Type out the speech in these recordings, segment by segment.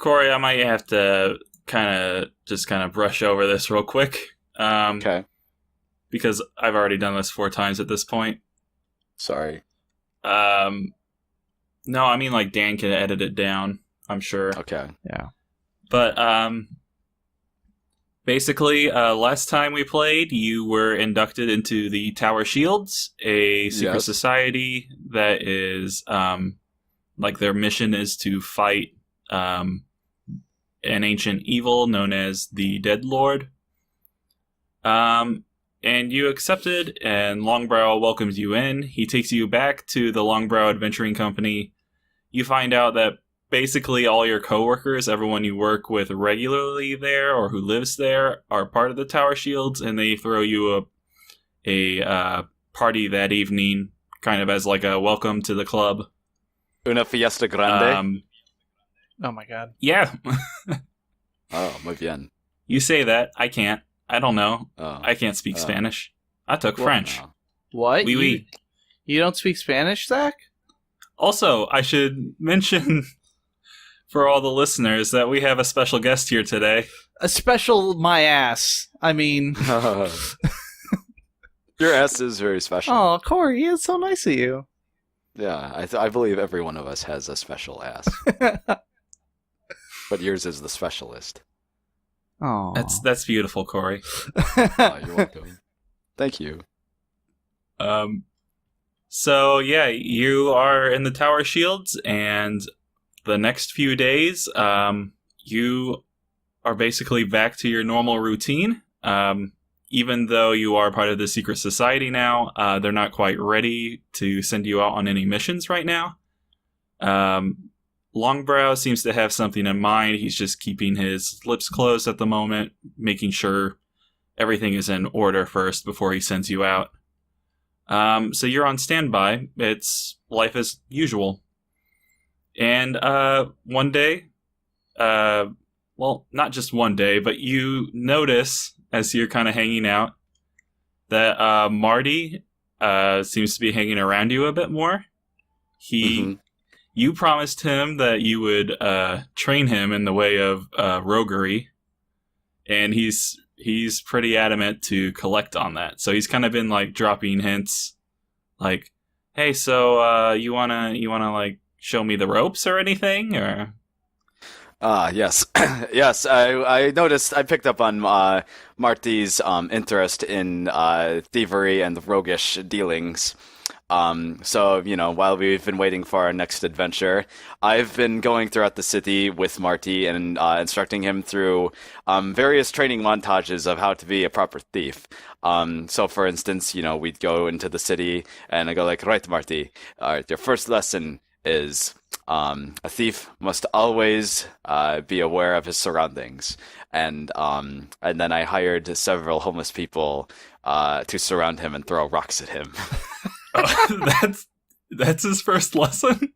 Corey, I might have to kind of brush over this real quick. Okay. Because I've already done this 4 times at this point. Sorry. No, I mean, like, Dan can edit it down, I'm sure. Okay. Yeah. But, basically, last time we played, you were inducted into the Tower Shields, a secret society that is, like, their mission is to fight, an ancient evil known as the Dead Lord. And you accepted, and Longbrow welcomes you in. He takes you back to the Longbrow Adventuring Company. You find out that basically all your coworkers, everyone you work with regularly there or who lives there, are part of the Tower Shields, and they throw you a party that evening, kind of as like a welcome to the club. Una fiesta grande? Oh my god. Yeah. Oh, muy bien. You say that. I can't. I don't know. Oh. I can't speak Spanish. I took French. No. What? Oui, oui. You don't speak Spanish, Zach? Also, I should mention for all the listeners that we have a special guest here today. A special my ass. I mean... Your ass is very special. Oh, Corey, it's so nice of you. Yeah, I believe every one of us has a special ass. But yours is the specialist. Oh, That's beautiful, Corey. Oh, you're welcome. Thank you. So yeah, you are in the Tower Shields, and the next few days, you are basically back to your normal routine. Even though you are part of the secret society now, they're not quite ready to send you out on any missions right now. Longbrow seems to have something in mind. He's just keeping his lips closed at the moment, making sure everything is in order first before he sends you out. So you're on standby. It's life as usual. And one day, well, not just one day, but you notice as you're kind of hanging out that Marty seems to be hanging around you a bit more. You promised him that you would train him in the way of roguery, and he's pretty adamant to collect on that. So he's kind of been like dropping hints, like, "Hey, so you wanna like show me the ropes or anything?" Or Yes, yes. I noticed. I picked up on Marty's interest in thievery and roguish dealings. So, while we've been waiting for our next adventure, I've been going throughout the city with Marty and instructing him through various training montages of how to be a proper thief. So, for instance, we'd go into the city and I go like, "Right, Marty, your first lesson is a thief must always be aware of his surroundings." And then I hired several homeless people to surround him and throw rocks at him. That's his first lesson?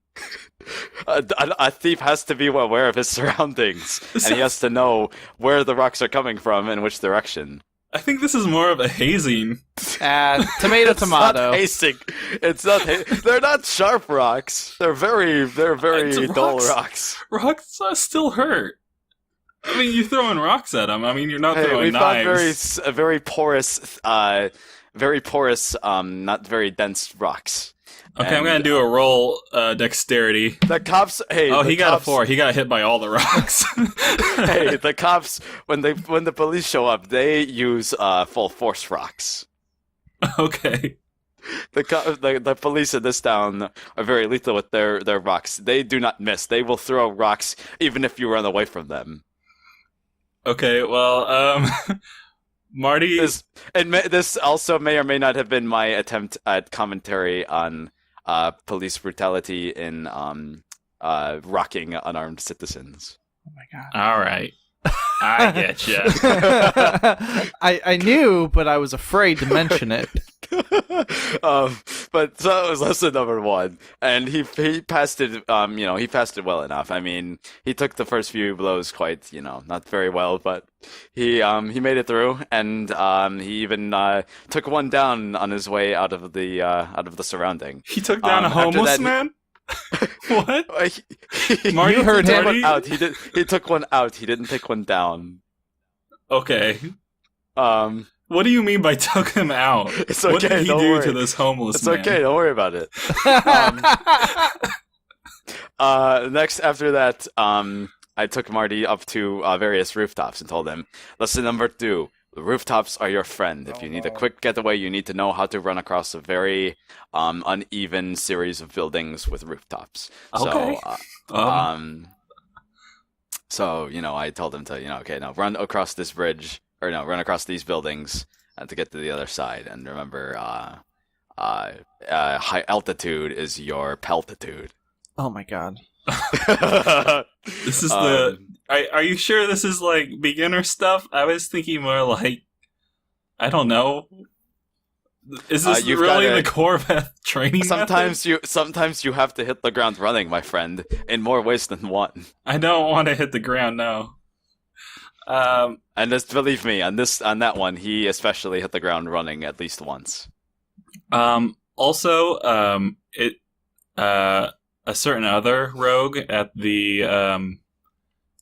A thief has to be aware of his surroundings, and he has to know where the rocks are coming from and which direction. I think this is more of a hazing. Tomato, It's tomato. not hazing. It's not. They're not sharp rocks. They're very dull rocks. Rocks still hurt. I mean, you're throwing rocks at them. I mean, you're not throwing we knives. found very porous, not very dense rocks. Okay, I'm gonna do a roll dexterity. The cops. Hey, he got a 4. He got hit by all the rocks. Hey, the cops. When the police show up, they use full force rocks. Okay. The police in this town are very lethal with their rocks. They do not miss. They will throw rocks even if you run away from them. Okay, well, Marty... This also may or may not have been my attempt at commentary on police brutality in rocking unarmed citizens. Oh my god. All right. I get you. I knew, but I was afraid to mention it. But so that was lesson number 1, and he passed it. He passed it well enough. I mean, he took the first few blows quite, not very well, but he made it through, and he even took one down on his way out of the surrounding. He took down a homeless man? What? Marty You heard took him. one out. He took one out. He didn't take one down. Okay. Um, What do you mean by took him out? It's What did okay, he don't do worry. to this homeless it's man? okay. Don't worry about it. Next, after that, I took Marty up to various rooftops and told him, lesson number 2, the rooftops are your friend. If you need a quick getaway, you need to know how to run across a very uneven series of buildings with rooftops. Okay. So, I told him to, okay, now run across this bridge, or no, run across these buildings to get to the other side. And remember, high altitude is your peltitude. Oh my god. This is Are you sure this is like beginner stuff? I was thinking more like, I don't know. Is this you've really gotta- the Corveth training Sometimes method? sometimes you have to hit the ground running, my friend, in more ways than one. I don't want to hit the ground now. And just believe me, on that one, he especially hit the ground running at least once. Also, a certain other rogue at the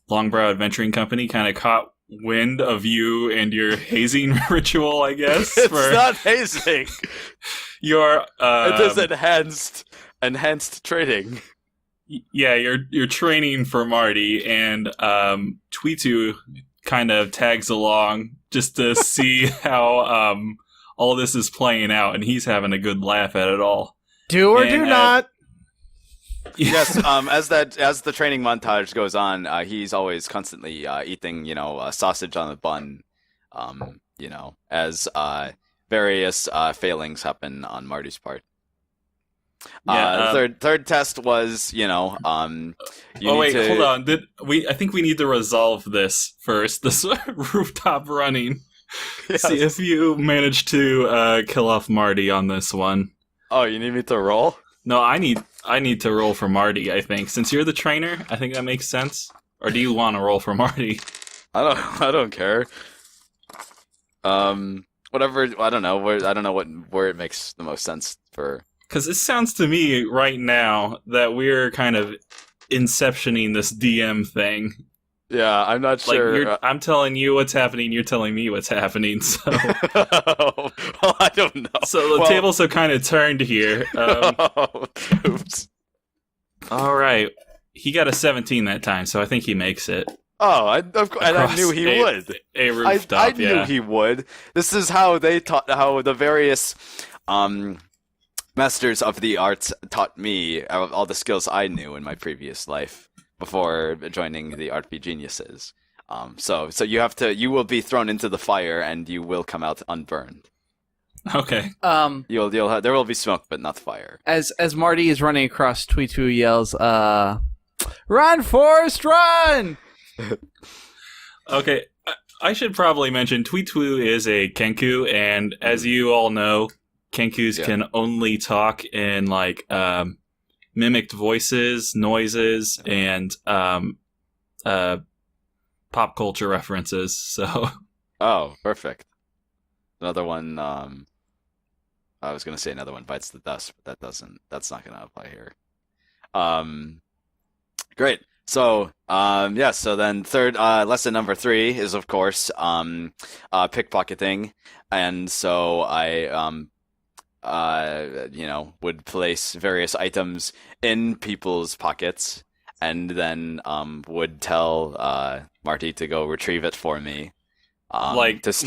Longbrow Adventuring Company kind of caught wind of you and your hazing ritual, I guess. It's for not hazing. your It is enhanced trading. yeah, you're training for Marty, and Tweetu kind of tags along just to see how all this is playing out, and he's having a good laugh at it all. Do or And, do not. Yes, as the training montage goes on, he's always constantly eating, sausage on a bun, as various failings happen on Marty's part. Third test was, you hold need on. I think we need to resolve this first. This rooftop running. Yes. See if you manage to kill off Marty on this one. Oh, you need me to roll? No, I need to roll for Marty, I think. Since you're the trainer, I think that makes sense. Or do you want to roll for Marty? I don't care. Whatever. I don't know where it makes the most sense for. Because it sounds to me right now that we're kind of inceptioning this DM thing. Yeah, I'm not sure. I'm telling you what's happening, you're telling me what's happening, so... Well, I don't know. So the tables have kind of turned here. Oops. Alright. He got a 17 that time, so I think he makes it. Oh, of course, and I knew he would. A rooftop, I knew he would. This is how how the various masters of the arts taught me all the skills I knew in my previous life before joining the RPGeniuses. So you will be thrown into the fire and you will come out unburned. Okay. There will be smoke, but not fire. As Marty is running across, Tweetu yells, "Run, Forrest, run!" Okay. I should probably mention Tweetwu is a Kenku, and as you all know, Kenkus can only talk in like mimicked voices, noises, and pop culture references. So, oh, perfect. Another one. I was gonna say another one bites the dust, but that's not gonna apply here. Great. So, so then third lesson number 3 is of course pickpocketing, and so I would place various items in people's pockets, and then would tell Marty to go retrieve it for me.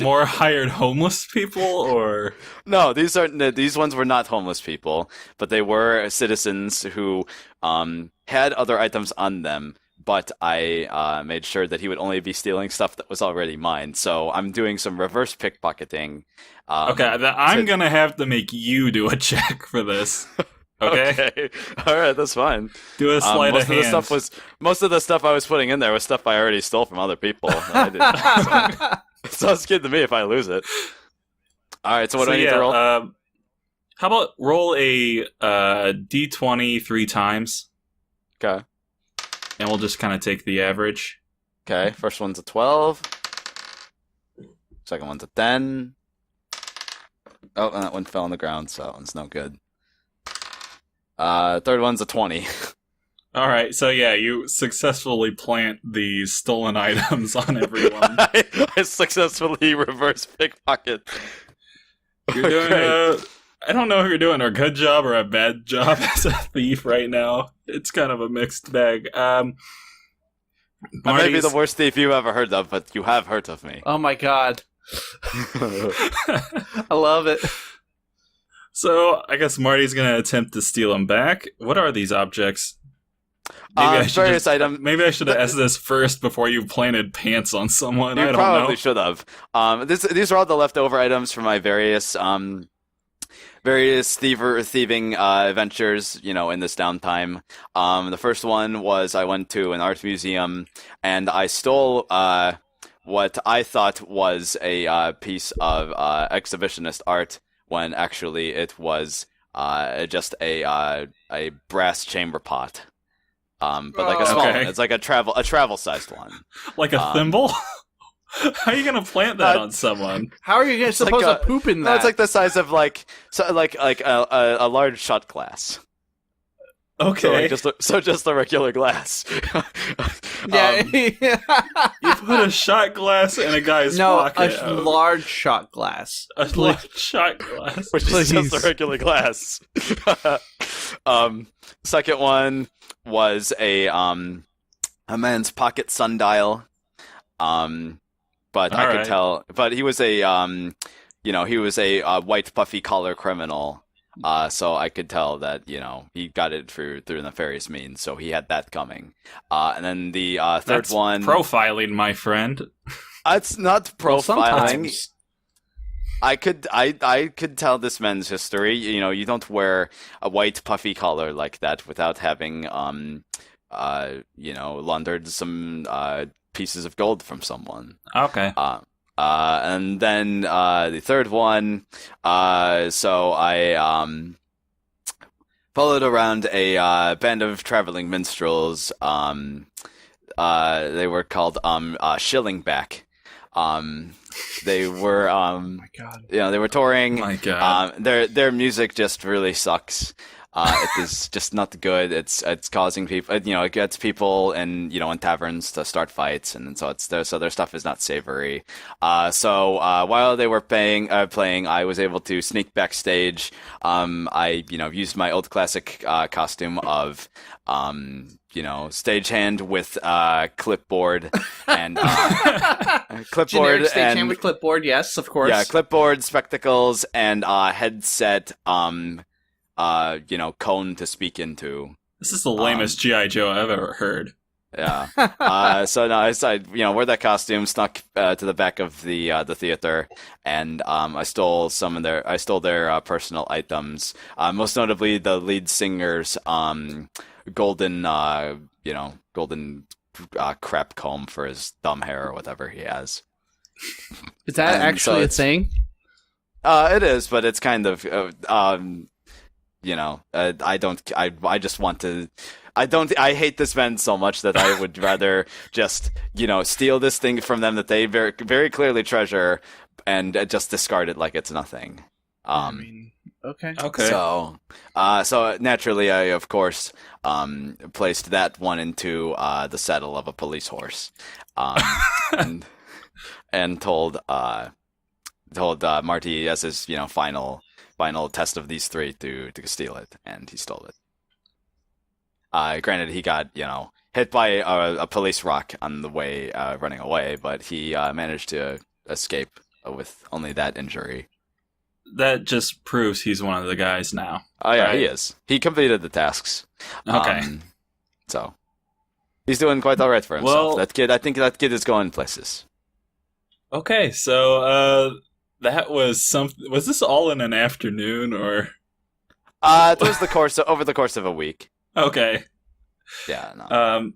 More hired homeless people, or no? These ones were not homeless people, but they were citizens who had other items on them. But I made sure that he would only be stealing stuff that was already mine. So I'm doing some reverse pickpocketing. Okay, I'm gonna have to make you do a check for this. Okay. All right, that's fine. Do a sleight of hand. Most of the stuff I was putting in there was stuff I already stole from other people. I didn't, so it's good to me if I lose it. All right, so what do I need to roll? How about roll a d20 3 times? Okay. And we'll just kind of take the average. Okay, first one's a 12. Second one's a 10. Oh, and that one fell on the ground, so that one's no good. Third one's a 20. All right, so yeah, you successfully plant these stolen items on everyone. I successfully reverse pickpocket. You're doing I don't know if you're doing a good job or a bad job as a thief right now. It's kind of a mixed bag. I may be the worst thief you ever heard of, but you have heard of me. Oh my god. I love it. So, I guess Marty's going to attempt to steal them back. What are these objects? Various items. Maybe I should have asked this first before you planted pants on someone. I don't probably know. should have. These are all the leftover items from my various thieving adventures, in this downtime. The first one was I went to an art museum and I stole what I thought was a piece of exhibitionist art when actually it was just a brass chamber pot. But like a small one. It's like a travel sized one. Like a thimble? How are you gonna plant that on someone? How are you supposed to poop in that? No, it's like the size of like a large shot glass. Okay. So just a regular glass. Yeah. You put a shot glass in a guy's pocket. A large shot glass. A large shot glass. Which is just a regular glass. Second one was a man's pocket sundial. But I could tell. But he was a white puffy collar criminal. So I could tell that he got it through nefarious means. So he had that coming. And then the third one, profiling, my friend. It's not profiling. Well, I could tell this man's history. You don't wear a white puffy collar like that without having laundered some pieces of gold from someone. Okay. And then the third one, so I followed around a band of traveling minstrels. They were called Shillingback. They were oh my god. They were touring. Oh my god. Their music just really sucks. It is just not good. It's causing people. It gets people in taverns to start fights, and so their stuff is not savory. So while they were playing, I was able to sneak backstage. I used my old classic costume of stagehand with clipboard and clipboard stagehand with clipboard. Yes, of course. Yeah, clipboard, spectacles, and headset. Cone to speak into. This is the lamest G.I. Joe I've ever heard. Yeah. So no, I wore that costume, snuck to the back of the theater, and I stole their personal items. Most notably, the lead singer's golden crap comb for his dumb hair or whatever he has. Is that actually a thing? It is, but it's kind of I hate this man so much that I would rather just, steal this thing from them that they very, very clearly treasure and just discard it like it's nothing. Okay. So naturally, I, of course, placed that one into the saddle of a police horse, and told Marty as his, final test of these three to steal it, and he stole it. Granted, he got, hit by a police rock on the way running away, but he managed to escape with only that injury. That just proves he's one of the guys now. Oh yeah, right? He is. He completed the tasks. Okay. So he's doing quite all right for himself. Well, I think that kid is going places. Okay, so that was something. Was this all in an afternoon or? It was over the course of a week. Okay. Yeah. No.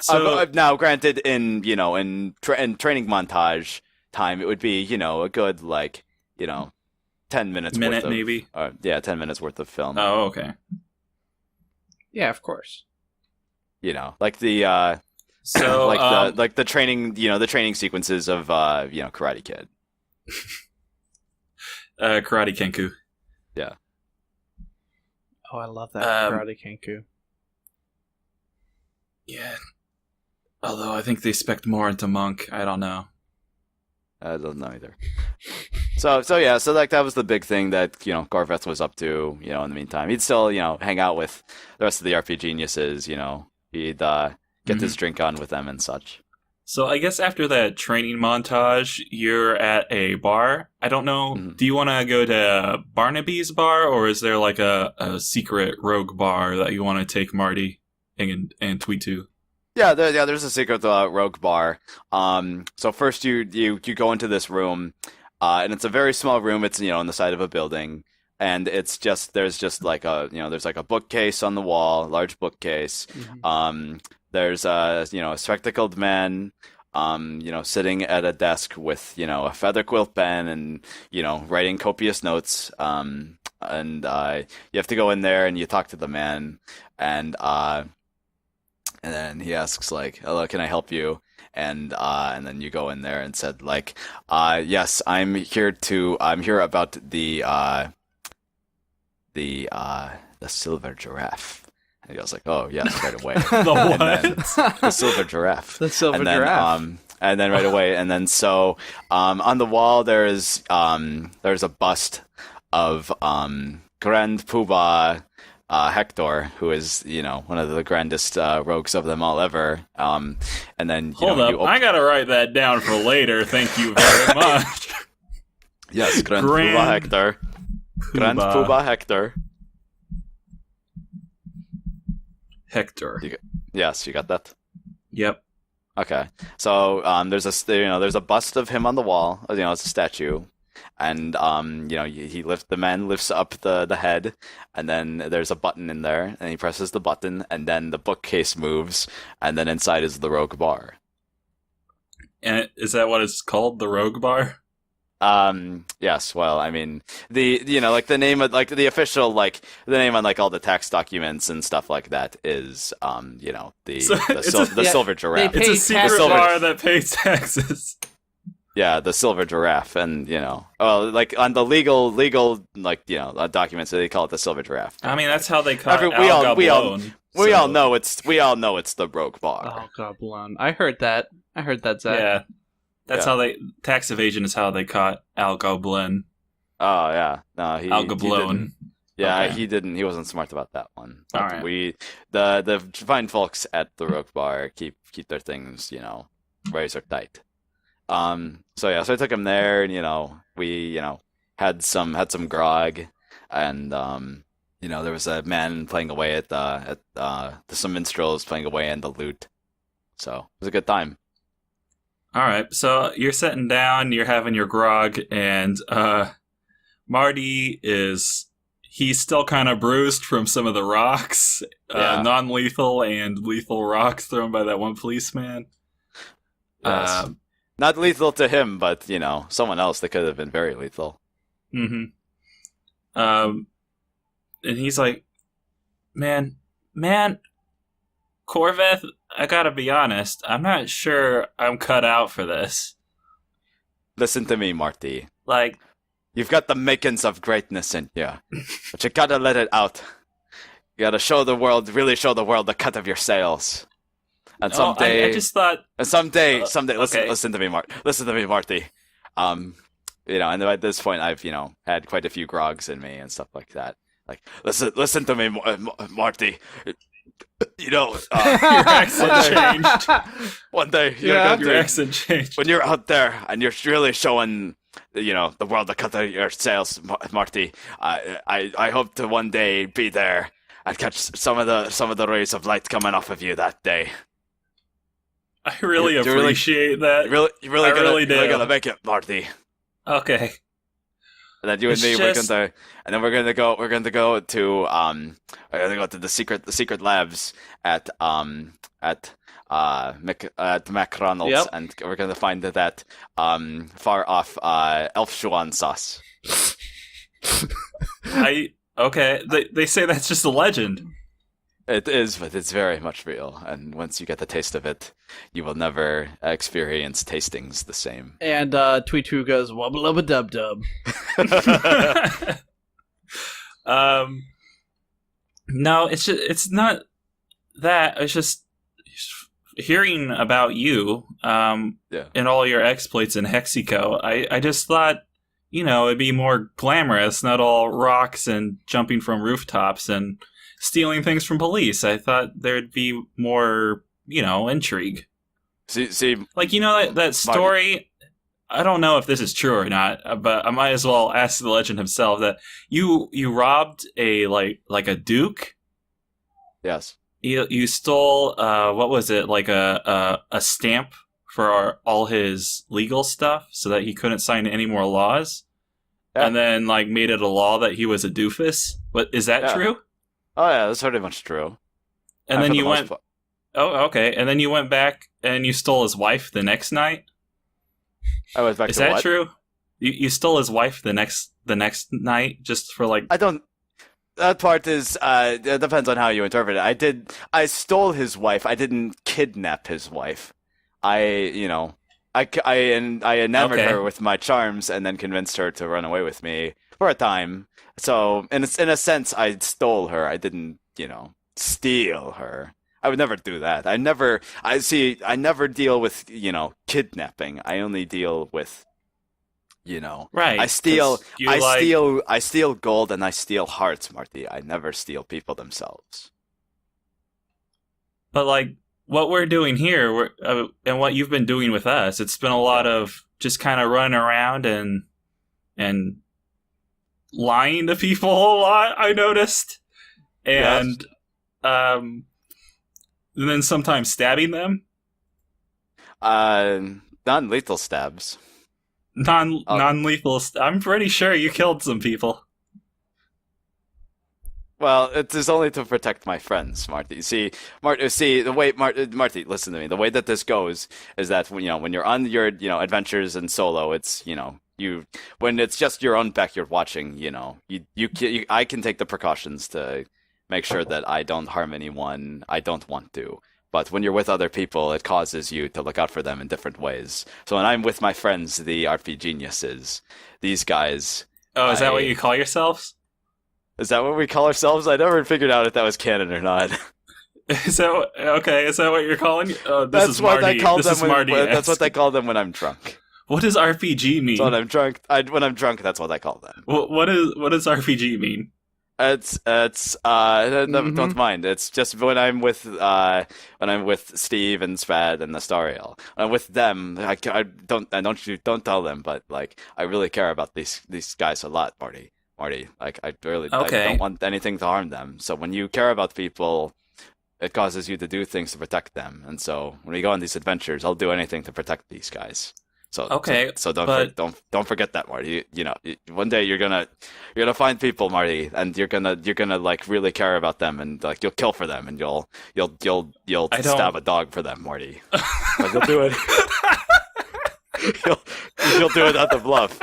So now, granted, in training montage time, it would be a good 10 minutes. Minute worth of, maybe. 10 minutes worth of film. Oh, okay. Yeah, of course. Like the So the training, the training sequences of Karate Kid. Karate Kenku. Yeah. Oh, I love that Karate Kenku. Yeah. Although I think they spec more into Monk. I don't know. I don't know either. So like that was the big thing that Corveth was up to. In the meantime, he'd still hang out with the rest of the RPGeniuses. He'd get his drink on with them and such. So I guess after that training montage, you're at a bar. I don't know. Mm-hmm. Do you want to go to Barnaby's bar, or is there like a secret rogue bar that you want to take Marty and Tweet to? Yeah, there's a secret rogue bar. So first you go into this room, and it's a very small room. It's on the side of a building, and there's just like there's like a bookcase on the wall, large bookcase. Mm-hmm. There's a spectacled man, sitting at a desk with a feather quilt pen and writing copious notes. And you have to go in there and you talk to the man, and then he asks like, "Hello, can I help you?" And then you go in there and said like, "Yes, I'm here about the silver giraffe." And he goes like, "Oh yes, right away." The what? The silver giraffe. The silver giraffe. And then right away, and then so on the wall there's a bust of Grand Poobah Hector, who is one of the grandest rogues of them all ever. And then hold up, I gotta write that down for later. Thank you very much. Yes, Grand Poobah Hector. Grand Poobah Hector. Hector. Yes, you got that. Yep. Okay, so there's a bust of him on the wall. It's a statue, and the man lifts up the head, and then there's a button in there, and he presses the button, and then the bookcase moves, and then inside is the rogue bar. And is that what it's called, the rogue bar? Yes. Well, I mean, the the name of the official the name on all the tax documents and stuff like that is the silver giraffe. It's a secret bar that pays taxes. Yeah, the silver giraffe, and on the legal documents they call it the silver giraffe. I mean, that's how they call it. We all know it's the rogue bar. Oh, Goblin. I heard that, Zach. Yeah. That's how tax evasion is how they caught Al Goblin. Oh yeah, no, Al Goblin. Yeah, okay. He wasn't smart about that one. But all right. The fine folks at the rogue bar keep their things razor tight. So I took him there, and we had some grog, and there was a man playing away at some minstrels playing away in the lute. So it was a good time. All right, so you're sitting down, you're having your grog, and Marty he's still kind of bruised from some of the rocks, non-lethal and lethal rocks thrown by that one policeman. Yes. Not lethal to him, but someone else that could have been very lethal. Mm-hmm. And he's like, man, Corveth, I gotta be honest, I'm not sure I'm cut out for this. Listen to me, Marty. Like, you've got the makings of greatness in you, but you gotta let it out. You gotta really show the world the cut of your sails. And someday, I just thought. And someday, okay. listen to me, Marty. And at this point, I've had quite a few grogs in me and stuff like that. Like, listen to me, Marty. Your accent changed. One day, your accent changed. When you're out there and you're really showing, the world the cut of your sails, Marty. I hope to one day be there and catch some of the rays of light coming off of you that day. I really appreciate that. You're really gonna make it, Marty. Okay. And then you and me, we're gonna go to the secret labs at McRonald's, yep. and we're gonna find that far off Elfschuan sauce. Okay. They say that's just a legend. It is, but it's very much real. And once you get the taste of it, you will never experience tastings the same. And Tweetu goes wubba lubba dub dub. No, it's not that. It's just hearing about you, and all your exploits in Hexico. I just thought, it'd be more glamorous, not all rocks and jumping from rooftops and stealing things from police. I thought there'd be more, intrigue. See, like that story. I don't know if this is true or not, but I might as well ask the legend himself that you robbed a like a duke. Yes. You stole what was it, like a stamp for all his legal stuff so that he couldn't sign any more laws, and then made it a law that he was a doofus. But is that true? Oh yeah, that's pretty much true. And then you went. Oh, okay. And then you went back and you stole his wife the next night. I went back. Is to that what? true? You stole his wife the next night just for I don't. That part is. It depends on how you interpret it. I stole his wife. I didn't kidnap his wife. I enamored her with my charms and then convinced her to run away with me for a time. So in a sense, I stole her. I didn't, steal her. I would never do that. I never deal with, kidnapping. I only deal with, right. I steal gold and I steal hearts, Marty. I never steal people themselves. But what we're doing here, and what you've been doing with us, it's been a lot of just kind of running around and lying to people a lot. I noticed, and and then sometimes stabbing them. Non-lethal stabs. Non-lethal. I'm pretty sure you killed some people. Well, it is only to protect my friends, Marty. The way Marty, listen to me. The way that this goes is that when you're on your adventures in solo, it's when it's just your own backyard watching, I can take the precautions to make sure that I don't harm anyone I don't want to. But when you're with other people, it causes you to look out for them in different ways. So when I'm with my friends, the RPGeniuses, these guys. Oh, is that what you call yourselves? Is that what we call ourselves? I never figured out if that was canon or not. Is that okay? Is that what you're calling? That's what I call them. That's what they call them when I'm drunk. What does RPG mean? So when I'm drunk, that's what I call them. What does RPG mean? Don't mind. It's just when I'm with Steve and Spad and Nastariel. When I'm with them, don't tell them, but I really care about these guys a lot, Marty. I don't want anything to harm them. So when you care about people, it causes you to do things to protect them. And so when we go on these adventures, I'll do anything to protect these guys. So don't forget that, Marty. One day you're gonna find people, Marty, and you're gonna really care about them, and you'll kill for them, and you'll stab a dog for them, Marty. But you'll do it. you'll do it out of love.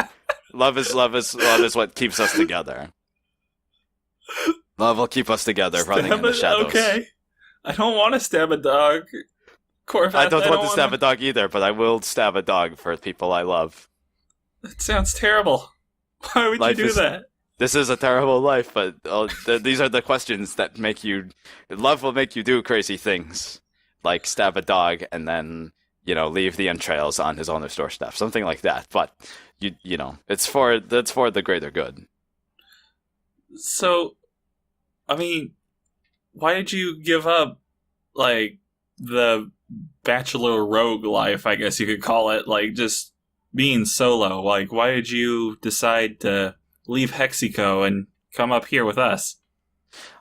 Love is what keeps us together. Love will keep us together, running in the shadows. Okay, I don't want to stab a dog. Corveth, I don't want to stab a dog either, but I will stab a dog for people I love. That sounds terrible. Why would you do that? This is a terrible life, but these are the questions that make you... Love will make you do crazy things, like stab a dog and then, leave the entrails on his owner's doorstep, something like that. But, it's for the greater good. So, I mean, why did you give up, the bachelor rogue life, I guess you could call it, just being solo? Why did you decide to leave Hexico and come up here with us?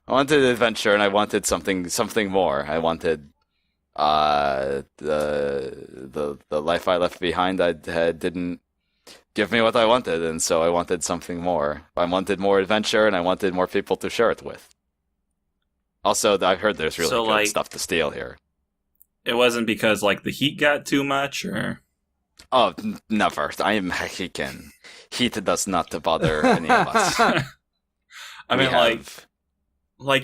I wanted adventure, and I wanted something more. I wanted the life I left behind. Didn't give me what I wanted, and so I wanted something more. I wanted more adventure, and I wanted more people to share it with. Also, I heard there's really good stuff to steal here. It wasn't because, the heat got too much, or? Oh, never. I am Mexican. Heat does not bother any of us. I mean,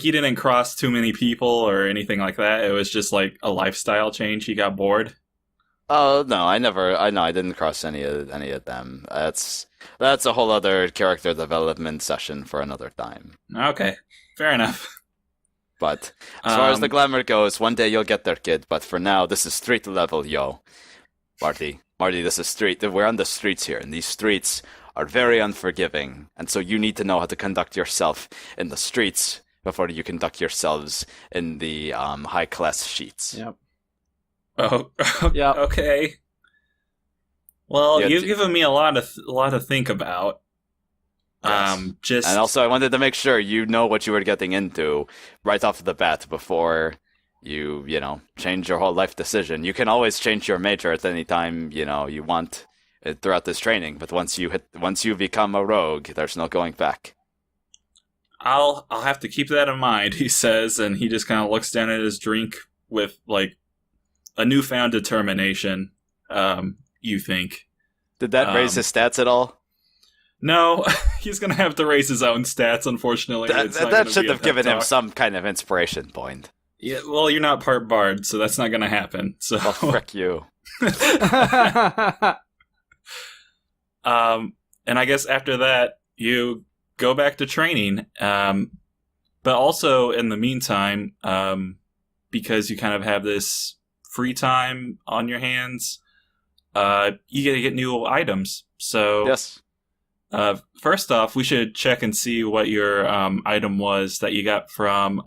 you didn't cross too many people or anything like that? It was just, a lifestyle change? You got bored? Oh, no, I didn't cross any of them. That's a whole other character development session for another time. Okay, fair enough. But as far as the glamour goes, one day you'll get there, kid. But for now, this is street level, yo. Marty, this is street. We're on the streets here, and these streets are very unforgiving. And so you need to know how to conduct yourself in the streets before you conduct yourselves in the high-class sheets. Yep. Oh, Yep. okay. Well, Yeah, you've given me a lot to think about. Yes. And also, I wanted to make sure you know what you were getting into right off the bat before you change your whole life decision. You can always change your major at any time, you want throughout this training. But once you become a rogue, there's no going back. I'll have to keep that in mind, he says, and he just kind of looks down at his drink with like a newfound determination. You think? Did that raise his stats at all? No, he's going to have to raise his own stats, unfortunately. That should have given him some kind of inspiration point. Yeah, well, you're not part bard, so that's not going to happen. So, well, frick you. And I guess after that, you go back to training. But also, in the meantime, because you kind of have this free time on your hands, you get to get new items. So, yes. First off, we should check and see what your item was that you got from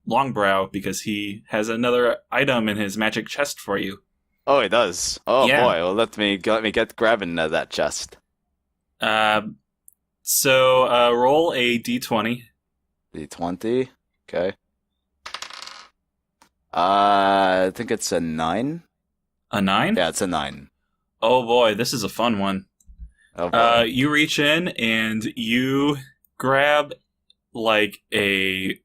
Longbrow, because he has another item in his magic chest for you. Oh, he does. Oh yeah. Boy, well let me get grabbing that chest. So roll a d20. D20. Okay. I think it's a 9. A 9? Yeah, it's a 9. Oh boy, this is a fun one. Oh boy. You reach in and you grab like it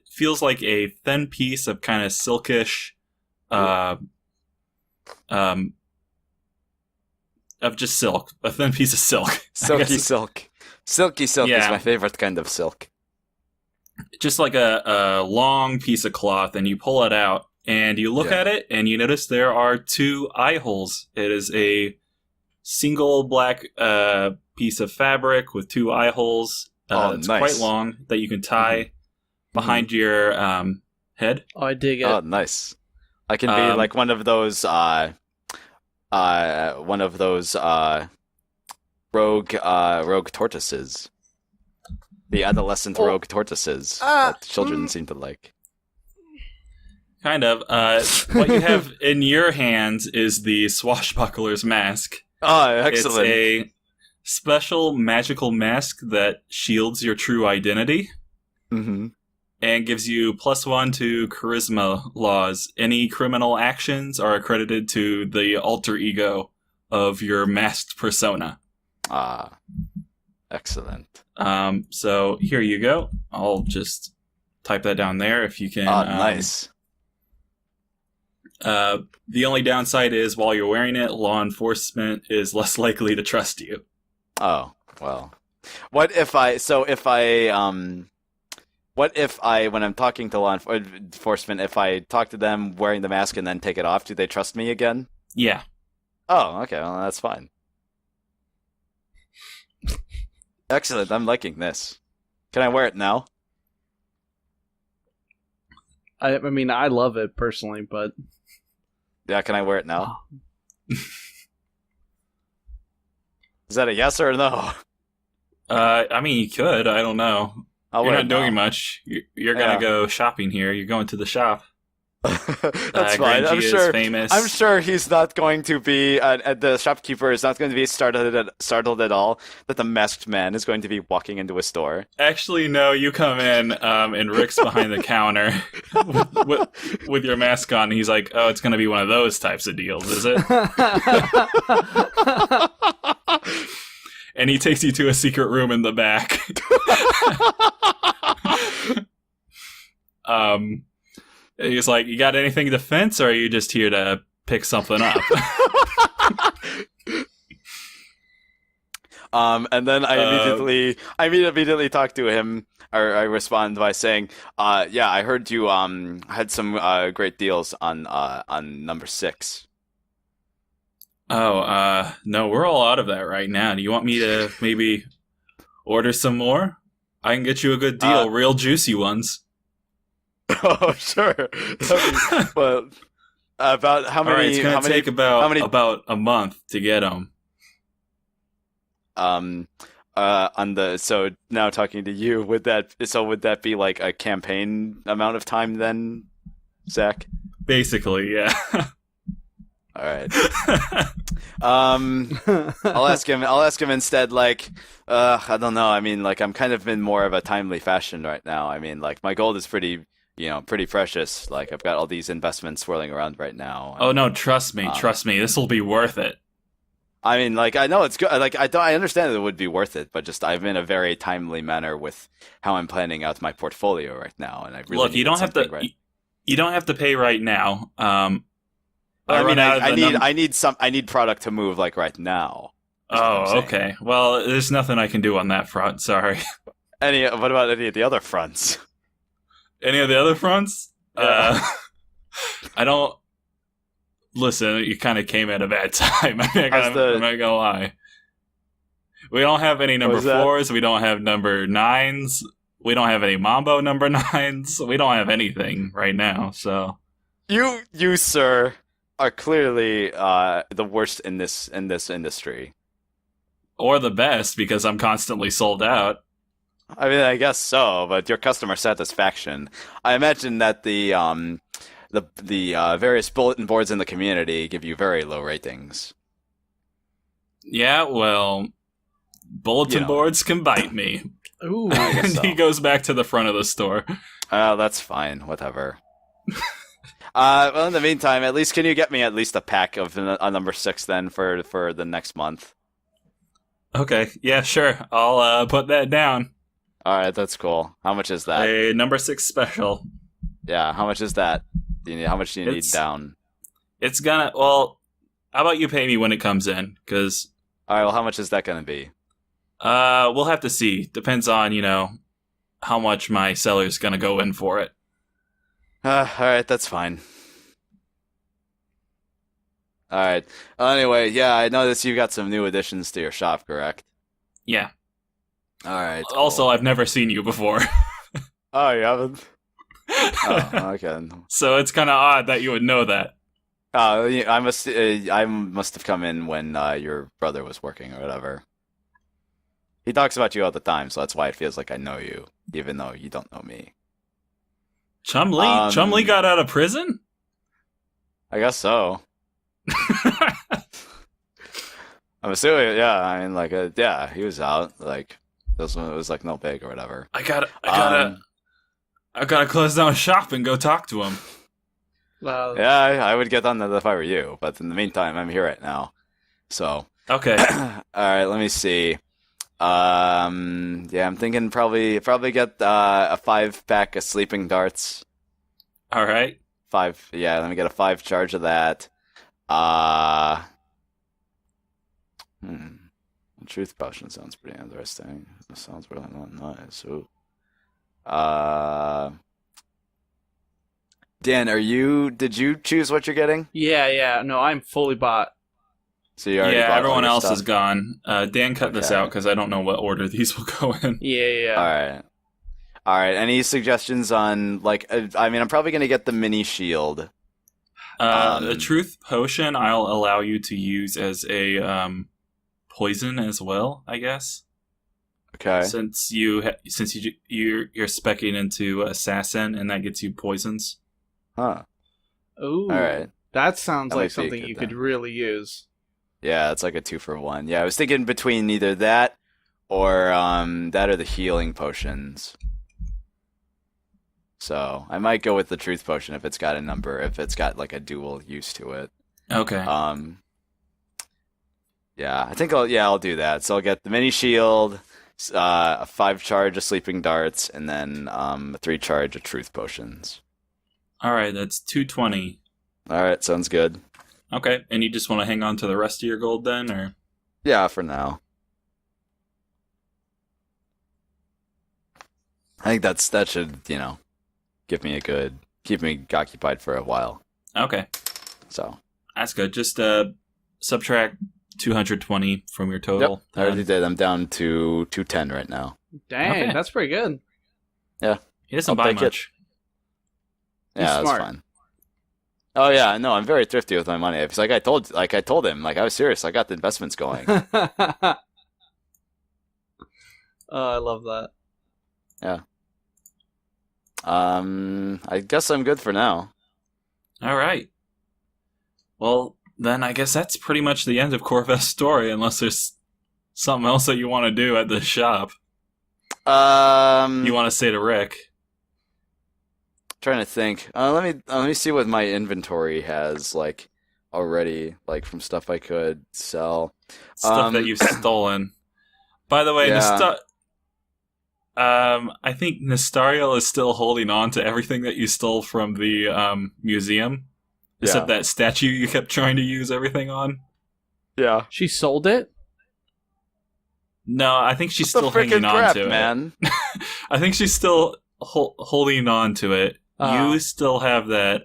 feels like a thin piece of kind of silkish, of just silk. A thin piece of silk. Silky silk. Silky silk is my favorite kind of silk. Just like a long piece of cloth, and you pull it out, and you look at it, and you notice there are 2 eye holes. It is a single black piece of fabric with 2 eye holes. It's nice. quite long that you can tie behind your head. Oh, I dig it. Oh, nice. I can be like one of those rogue tortoises. The adolescent rogue tortoises that children seem to like. Kind of. What you have in your hands is the Swashbuckler's Mask. Oh, excellent. It's a special magical mask that shields your true identity. Mm-hmm. And gives you +1 to charisma laws. Any criminal actions are accredited to the alter ego of your masked persona. Ah, excellent. So here you go. I'll just type that down there if you can. Nice. The only downside is while you're wearing it, law enforcement is less likely to trust you. Oh, well. What if I, when I'm talking to law enforcement, if I talk to them wearing the mask and then take it off, do they trust me again? Yeah. Oh, okay, well, that's fine. Excellent, I'm liking this. Can I wear it now? I mean, I love it personally, but... Yeah, can I wear it now? Is that a yes or a no? I mean, you could. I don't know. You're not doing much. You're gonna go shopping here. You're going to the shop. That's fine. I'm sure. Famous. I'm sure he's not going to be. The shopkeeper is not going to be startled at all that the masked man is going to be walking into a store. Actually, no. You come in, and Rick's behind the counter with your mask on. And he's like, "Oh, it's going to be one of those types of deals, is it?" And he takes you to a secret room in the back. He's like, "You got anything to fence, or are you just here to pick something up?" And then I immediately talk to him, or I respond by saying, "Yeah, I heard you had some great deals on number 6." Oh, no, we're all out of that right now. Do you want me to maybe order some more? I can get you a good deal, real juicy ones. Oh, sure. Well, about how many? All right, it's gonna take about a month to get them. On the so now talking to you, would that be like a campaign amount of time then, Zach? Basically, yeah. All right. I'll ask him instead. Like, I don't know. I mean, like, I'm kind of in more of a timely fashion right now. I mean, like, my gold is pretty precious. Like, I've got all these investments swirling around right now. Oh no, trust me. This will be worth it. I mean, like, I know it's good. Like, I understand that it would be worth it, but just I'm in a very timely manner with how I'm planning out my portfolio right now, and I really look. You don't have to. Right. You don't have to pay right now. I need product to move like right now. Oh, okay. Well, there's nothing I can do on that front. Sorry. What about any of the other fronts? Any of the other fronts? Yeah. I don't. Listen, you kind of came at a bad time. I'm not gonna lie. We don't have any number 4s. We don't have number 9s. We don't have any Mambo number 9s. We don't have anything right now. So you sir are clearly the worst in this industry, or the best because I'm constantly sold out. I mean, I guess so, but your customer satisfaction. I imagine that the various bulletin boards in the community give you very low ratings. Yeah, well, bulletin boards can bite me. Ooh, and so. He goes back to the front of the store. Oh, that's fine. Whatever. Well, in the meantime, at least can you get me at least a pack of a number 6 then for the next month? Okay, yeah, sure. I'll put that down. All right, that's cool. How much is that? A number 6 special. Yeah, how much is that? How much do you need down? It's gonna. Well, how about you pay me when it comes in? Because. All right. Well, how much is that gonna be? We'll have to see. Depends on how much my seller's gonna go in for it. All right, that's fine. All right. Anyway, yeah, I noticed you got some new additions to your shop, correct? Yeah. All right. Cool. Also, I've never seen you before. Oh, you haven't? Oh, okay. So it's kind of odd that you would know that. I must have come in when your brother was working or whatever. He talks about you all the time, so that's why it feels like I know you, even though you don't know me. Chumlee? Chumlee got out of prison? I guess so. I'm assuming, yeah. I mean, like, yeah, he was out. Like, this one was like no big or whatever. I gotta close down shop and go talk to him. Well, yeah, I would get on that if I were you, but in the meantime, I'm here right now. So okay. All right, let me see. Yeah, I'm thinking probably get a 5-pack of sleeping darts. All right. 5. Yeah, let me get a 5 charge of that. Truth potion sounds pretty interesting. This sounds really not nice. Ooh. Dan, did you choose what you're getting? yeah. No, I'm fully bought. So you already bought all everyone your else stuff? is gone. Dan cut this out because I don't know what order these will go in. Yeah. All right. Any suggestions on, like, I mean, I'm probably going to get the mini shield. The truth potion I'll allow you to use as a poison as well, I guess. Okay. Since you're speccing into assassin and that gets you poisons. Huh. Ooh. All right. That sounds That like might be something good you then. could really use. Yeah, it's like a 2-for-1. Yeah, I was thinking between either that or the healing potions. So I might go with the truth potion if it's got like a dual use to it. Okay. Yeah, I think I'll do that. So I'll get the mini shield, a 5 charge of sleeping darts, and then a 3 charge of truth potions. All right, that's 220. All right, sounds good. Okay, and you just want to hang on to the rest of your gold then, or? Yeah, for now. I think that should, keep me occupied for a while. Okay. So That's good. Just subtract 220 from your total. Yep, I already did. I'm down to 210 right now. Dang, Okay. that's pretty good. Yeah. He doesn't I'll buy take it. much. Yeah, He's that's smart. fine. Oh yeah, no, I'm very thrifty with my money. It's like I told him, like I was serious. I got the investments going. Oh, I love that. Yeah. I guess I'm good for now. All right. Well, then I guess that's pretty much the end of Corveth's story, unless there's something else that you want to do at the shop. You want to say to Rick. Trying to think. Let me see what my inventory has like already, like from stuff I could sell. Stuff that you've stolen. By the way, Yeah. I think Nestariel is still holding on to everything that you stole from the museum. Except that statue you kept trying to use everything on. Yeah. She sold it? No, I think she's What the still hanging frickin' on crap, to man. it. I think she's still holding on to it. Oh. You still have that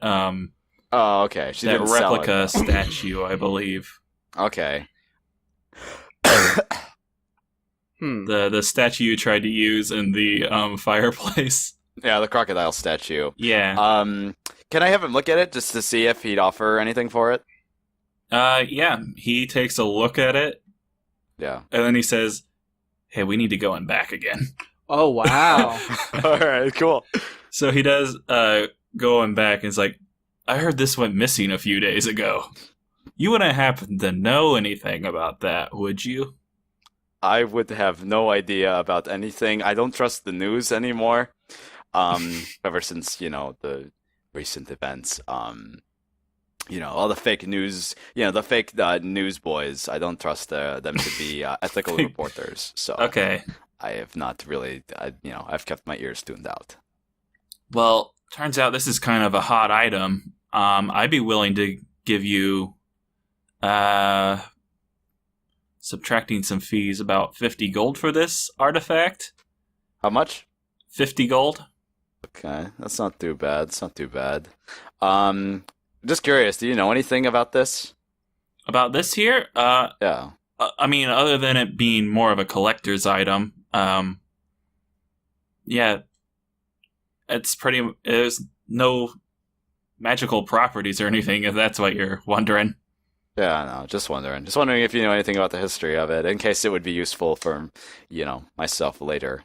Oh, okay. She that didn't sell replica it, though. statue, I believe. Okay. The statue you tried to use in the fireplace. Yeah, the crocodile statue. Yeah. Can I have him look at it just to see if he'd offer anything for it? Yeah. He takes a look at it, Yeah. and then he says, "Hey, we need to go in back again." Oh, wow. All right, cool. So he does go in back, and it's like, "I heard this went missing a few days ago. You wouldn't happen to know anything about that, would you?" I would have no idea about anything. I don't trust the news anymore. Ever since, the recent events, all the fake news, the fake news boys, I don't trust them to be ethical reporters. So Okay. I have not really, I've kept my ears tuned out. Well, turns out this is kind of a hot item. I'd be willing to give you, subtracting some fees, about 50 gold for this artifact. How much? 50 gold. Okay, that's not too bad. It's not too bad. Just curious, do you know anything about this? About this here? Yeah. I mean, other than it being more of a collector's item, yeah, there's no magical properties or anything, if that's what you're wondering. Yeah, no, just wondering. Just wondering if you know anything about the history of it, in case it would be useful for, myself later.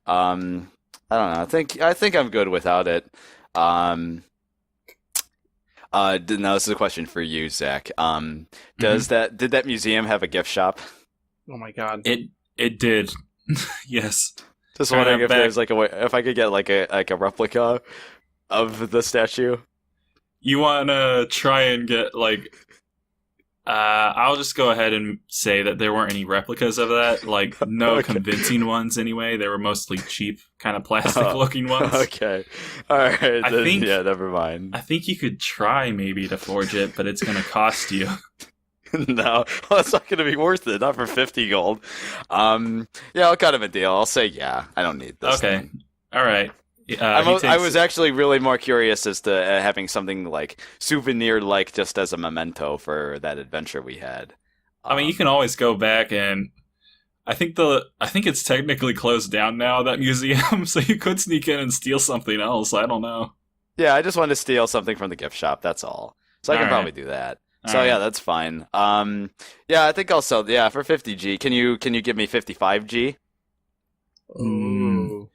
I don't know. I think I'm good without it. Now this is a question for you, Zach. Did that museum have a gift shop? Oh, my God. It did. Yes. Just Turn wondering it if back. there's like a way, if I could get like a replica of the statue. You want to try and get, like... I'll just go ahead and say that there weren't any replicas of that. Like, no Okay. convincing ones anyway. They were mostly cheap, kind of plastic-looking ones. Okay. All right. I Then, think- yeah, never mind. I think you could try maybe to forge it, but it's going to cost you. No, well, it's not going to be worth it. Not for 50 gold. Yeah, I'll cut him a deal. I'll say yeah. I don't need this. Okay. thing. All right. I was actually really more curious as to having something like souvenir, like just as a memento for that adventure we had. I mean, you can always go back and I think it's technically closed down now, that museum, so you could sneak in and steal something else. I don't know. Yeah, I just wanted to steal something from the gift shop. That's all. So I can All probably right. do that. All So yeah, right. that's fine. Yeah, I think I'll sell. Yeah, for 50G. Can you give me 55G? Ooh.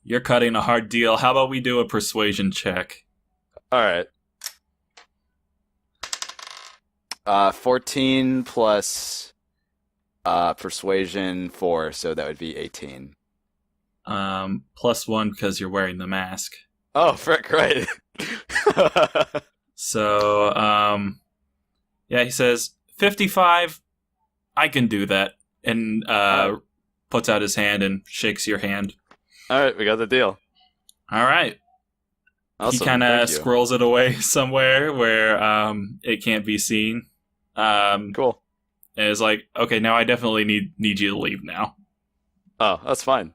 You're cutting a hard deal. How about we do a persuasion check? All right. 14 plus persuasion 4, so that would be 18. +1 because you're wearing the mask. Oh, frick, right. So, yeah, he says 55. I can do that, and puts out his hand and shakes your hand. All right, we got the deal. All right. Awesome. He kind of thank you. squirrels it away somewhere where it can't be seen. Cool. And is like, okay, now I definitely need you to leave now. Oh, that's fine.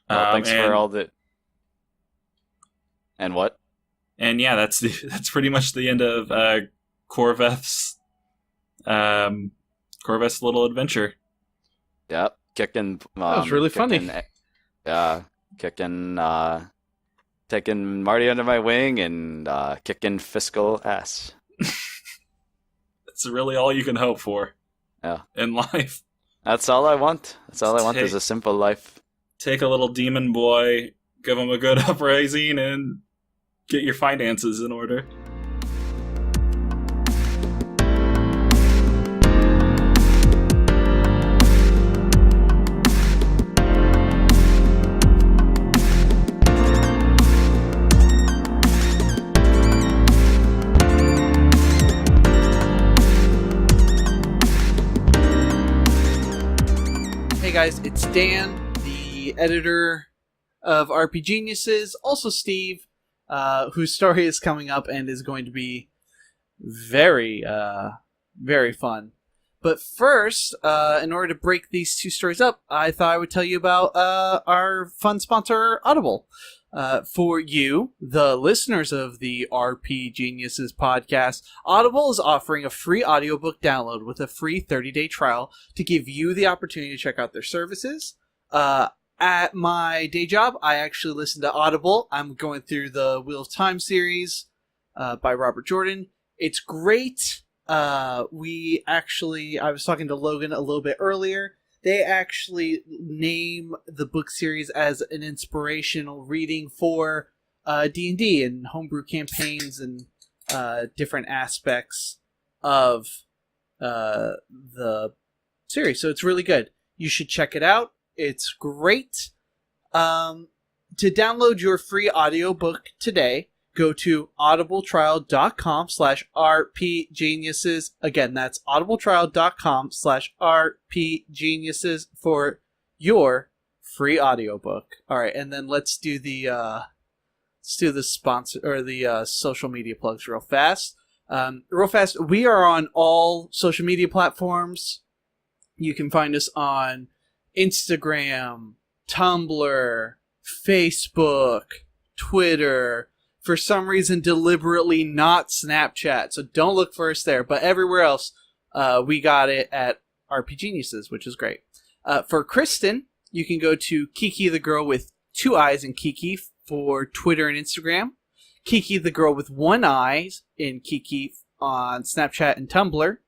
Well, thanks and, for all the. And what? And yeah, that's pretty much the end of Corveth's Corveth's little adventure. Yep, kicking. That was really funny. Yeah, taking Marty under my wing and kicking fiscal ass. It's really all you can hope for. Yeah. In life. That's all I want. That's all I want is a simple life. Take a little demon boy, give him a good uprising, and get your finances in order. Hey guys, it's Dan, the editor of RPGeniuses, also Steve, whose story is coming up and is going to be very fun. But first, in order to break these two stories up, I thought I would tell you about our fun sponsor, Audible. For you, the listeners of the RPGeniuses podcast, Audible is offering a free audiobook download with a free 30-day trial to give you the opportunity to check out their services. At my day job, I actually listen to Audible. I'm going through the Wheel of Time series by Robert Jordan. It's great. I was talking to Logan a little bit earlier. They actually name the book series as an inspirational reading for D&D and homebrew campaigns and different aspects of the series. So it's really good. You should check it out. It's great. To download your free audiobook today, go to audibletrial.com/rpgeniuses. Again, that's audibletrial.com/rpgeniuses for your free audiobook. All right, and then let's do the sponsor or the social media plugs real fast. We are on all social media platforms. You can find us on Instagram, Tumblr, Facebook, Twitter. For some reason, deliberately not Snapchat, so don't look for us there. But everywhere else, we got it at RPGeniuses, which is great. For Kristen, you can go to Kiki the Girl with 2 eyes in Kiki for Twitter and Instagram. Kiki the Girl with 1 eye in Kiki on Snapchat and Tumblr.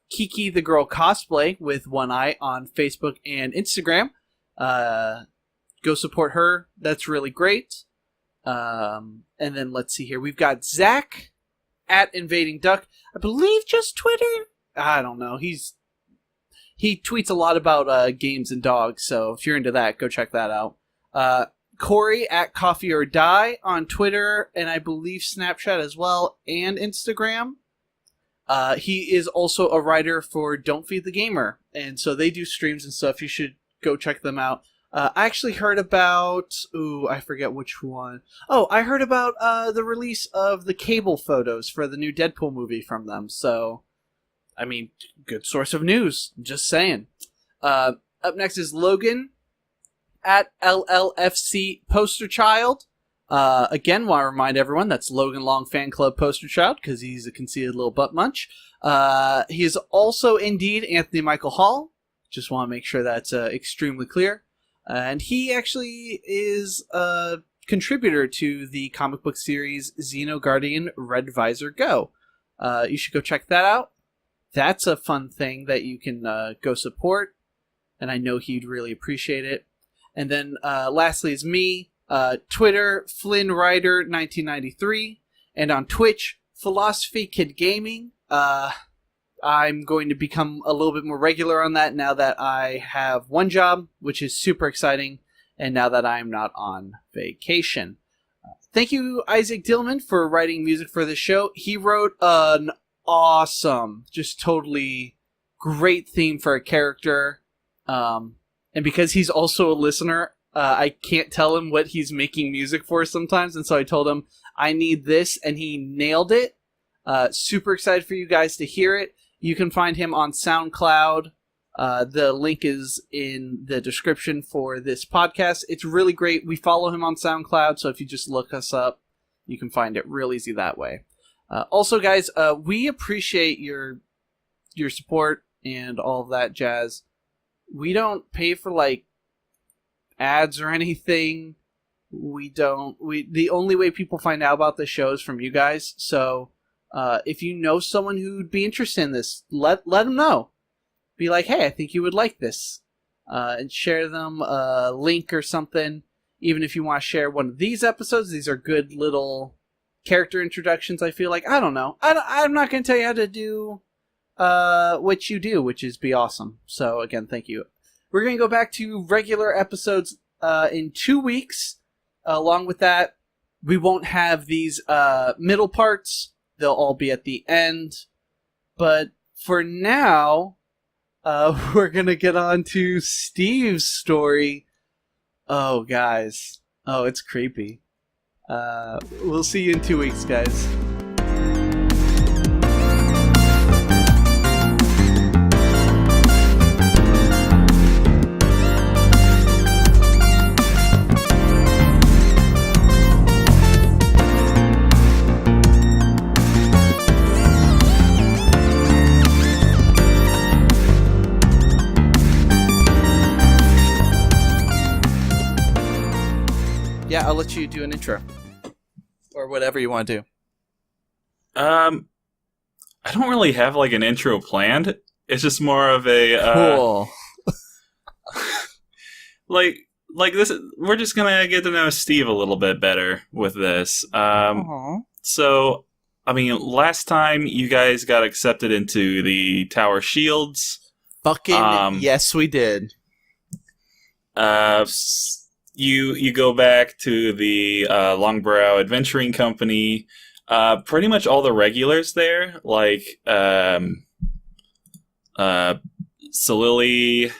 Kiki the Girl Cosplay with 1 eye on Facebook and Instagram. Go support her. That's really great. And then let's see here. We've got Zach at Invading Duck. I believe just Twitter. I don't know. He tweets a lot about games and dogs. So if you're into that, go check that out. Corey at Coffee or Die on Twitter, and I believe Snapchat as well, and Instagram. He is also a writer for Don't Feed the Gamer, and so they do streams and stuff. You should go check them out. I actually heard about... I forget which one. Oh, I heard about the release of the Cable photos for the new Deadpool movie from them. So, I mean, good source of news. I'm just saying. Up next is Logan at LLFC Poster Child. Again, want to remind everyone that's Logan Long Fan Club Poster Child because he's a conceited little butt munch. He is also indeed Anthony Michael Hall. Just want to make sure that's extremely clear. And he actually is a contributor to the comic book series Xenoguardian Red Visor Go. You should go check that out. That's a fun thing that you can go support, and I know he'd really appreciate it. And then lastly is me, Twitter, FlynnRider1993, and on Twitch, Philosophy Kid Gaming. I'm going to become a little bit more regular on that now that I have one job, which is super exciting, and now that I'm not on vacation. Thank you, Isaac Dillman, for writing music for this show. He wrote an awesome, just totally great theme for a character. And because he's also a listener, I can't tell him what he's making music for sometimes, and so I told him, I need this, and he nailed it. Super excited for you guys to hear it. You can find him on SoundCloud. The link is in the description for this podcast. It's really great. We follow him on SoundCloud, so if you just look us up, you can find it real easy that way. Also, guys, we appreciate your your support and all of that jazz. We don't pay for like ads or anything. The only way people find out about the show is from you guys. So if you know someone who'd be interested in this, let them know. Be like, hey, I think you would like this, and share them a link or something. Even if you want to share one of these episodes, these are good little character introductions. I feel like, I don't know. I'm not going to tell you how to do what you do, which is be awesome. So again, thank you. We're going to go back to regular episodes in 2 weeks. Along with that, we won't have these middle parts. They'll all be at the end. But for now, we're going to get on to Steve's story. Oh, guys. Oh, it's creepy. We'll see you in 2 weeks, guys. Yeah, I'll let you do an intro. Or whatever you want to do. I don't really have like an intro planned. It's just more of a Cool. like this. We're just gonna get to know Steve a little bit better with this. So, I mean, last time you guys got accepted into the Tower Shields. Fucking yes, we did. You go back to the Longbrow Adventuring Company. Pretty much all the regulars there, like Solili,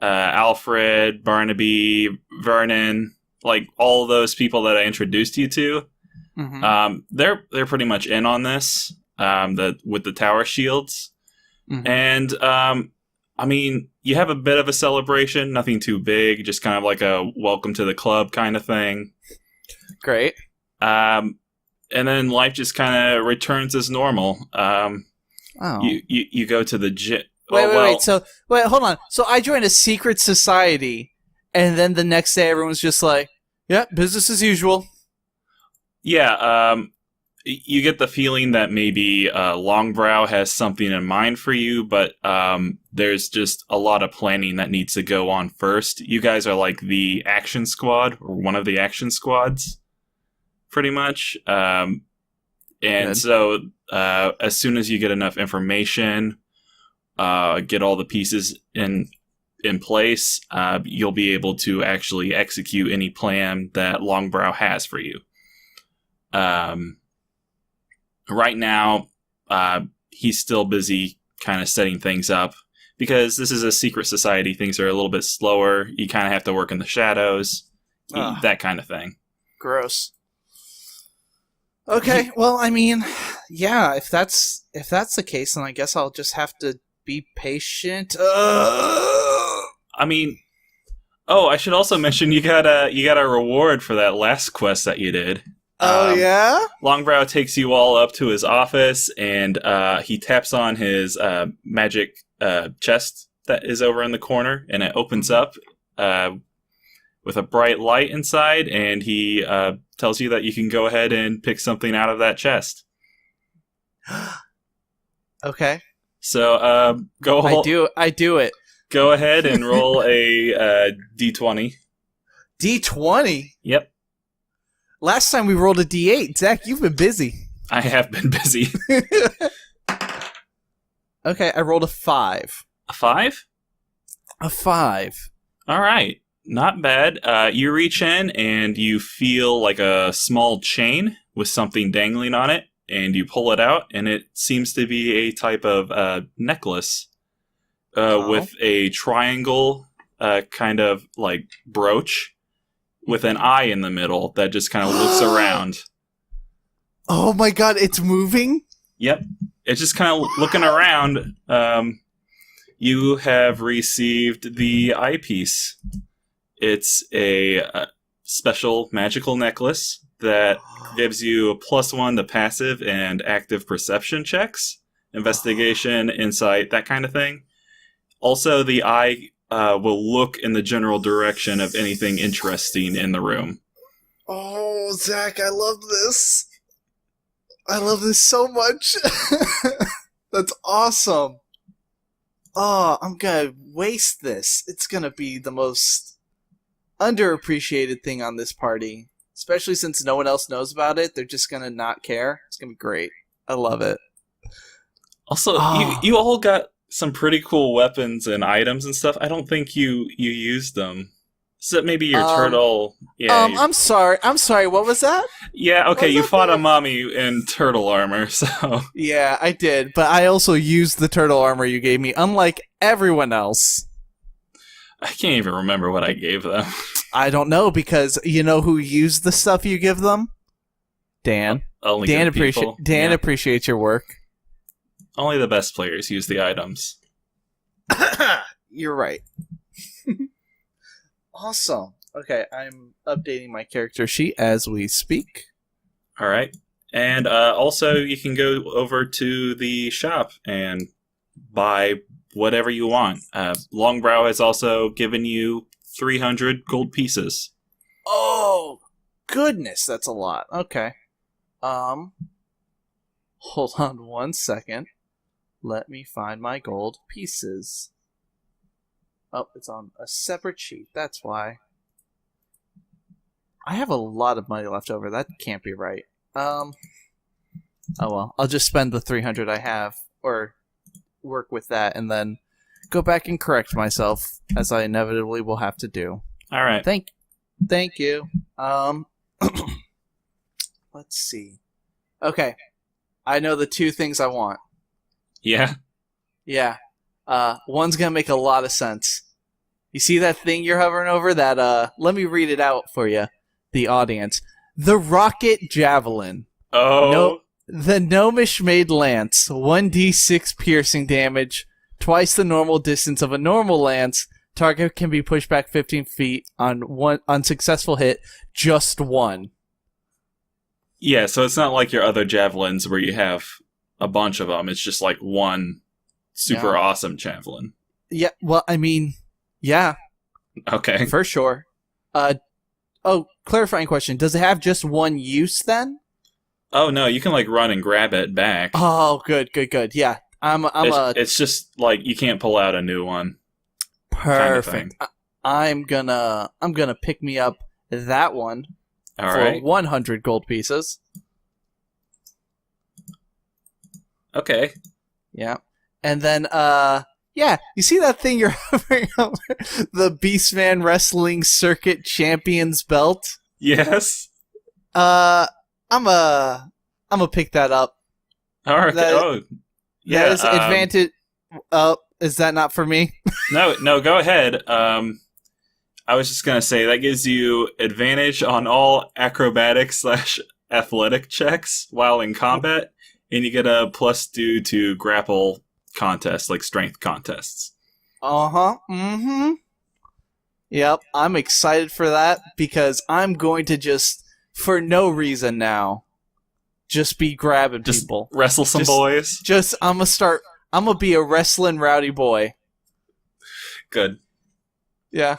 Alfred, Barnaby, Vernon, like all those people that I introduced you to. Mm-hmm. They're pretty much in on this. With the Tower Shields, Mm-hmm. and I mean, you have a bit of a celebration, nothing too big, just kind of like a welcome to the club kind of thing. Great. And then life just kind of returns as normal. You go to the gym. Wait. So, hold on. So I joined a secret society, and then the next day everyone's just like, yeah, business as usual. Yeah, you get the feeling that maybe Longbrow has something in mind for you, but there's just a lot of planning that needs to go on first. You guys are like the action squad, or one of the action squads, pretty much. And Good. so as soon as you get enough information, get all the pieces in place, you'll be able to actually execute any plan that Longbrow has for you. Right now, he's still busy kind of setting things up. Because this is a secret society, things are a little bit slower. You kind of have to work in the shadows. That kind of thing. Gross. Okay, well, I mean, yeah, if that's the case, then I guess I'll just have to be patient. I mean, I should also mention you got a reward for that last quest that you did. Oh, yeah? Longbrow takes you all up to his office, and he taps on his magic chest that is over in the corner, and it opens up with a bright light inside, and he tells you that you can go ahead and pick something out of that chest. Okay. So I do it. Go ahead and roll a d20. D20? Yep. Last time we rolled a D8. Zach, you've been busy. I have been busy. Okay, I rolled a 5. A 5? A 5. All right. Not bad. You reach in and you feel like a small chain with something dangling on it, and you pull it out, and it seems to be a type of necklace with a triangle kind of like brooch with an eye in the middle that just kind of looks around. Oh my god, it's moving? Yep. It's just kind of looking around. You have received the eyepiece. It's a special magical necklace that gives you a +1 to passive and active perception checks, investigation, insight, that kind of thing. Also, the eye will look in the general direction of anything interesting in the room. Oh, Zach, I love this. I love this so much. That's awesome. Oh, I'm gonna waste this. It's gonna be the most underappreciated thing on this party. Especially since no one else knows about it. They're just gonna not care. It's gonna be great. I love it. Also, you all got some pretty cool weapons and items and stuff. I don't think you used them. Except maybe your turtle. Yeah. I'm sorry. What was that? Yeah. Okay. You fought a mummy in turtle armor, so. Yeah, I did, but I also used the turtle armor you gave me, unlike everyone else. I can't even remember what I gave them. I don't know, because you know who used the stuff you give them? Dan. Only Dan good people. appreciates your work. Only the best players use the items. You're right. Awesome. Okay, I'm updating my character sheet as we speak. All right. And also, you can go over to the shop and buy whatever you want. Longbrow has also given you 300 gold pieces. Oh, goodness, that's a lot. Okay. Hold on 1 second. Let me find my gold pieces. Oh, it's on a separate sheet. That's why. I have a lot of money left over. That can't be right. Oh well. I'll just spend the 300 I have, or work with that, and then go back and correct myself, as I inevitably will have to do. All right. Thank you. Let's see. Okay. I know the two things I want. Yeah? Yeah. One's gonna make a lot of sense. You see that thing you're hovering over? That, let me read it out for you, the audience. The Rocket Javelin. Oh. The gnomish-made lance. 1d6 piercing damage. Twice the normal distance of a normal lance. Target can be pushed back 15 feet on one unsuccessful hit. Just one. Yeah, so it's not like your other javelins where you have a bunch of them. It's just like one super awesome javelin. Yeah, well, I mean, yeah. Okay. For sure. Clarifying question. Does it have just one use then? Oh, no, you can like run and grab it back. Oh, good. Yeah. It's just like you can't pull out a new one. Perfect. I'm gonna pick me up that one for 100 gold pieces. Okay. Yeah. And then you see that thing you're hovering over? The Beastman Wrestling Circuit Champions belt? Yes. I'm gonna pick that up. All right. That is advantage. Is that not for me? No, go ahead. I was just gonna say that gives you advantage on all acrobatic/athletic checks while in combat, and you get a +2 to grapple contests, like strength contests. Mm-hmm. Yep, I'm excited for that because I'm going to just, for no reason now, just be grabbing people. Wrestle some boys. I'm gonna be a wrestling rowdy boy. Good. Yeah.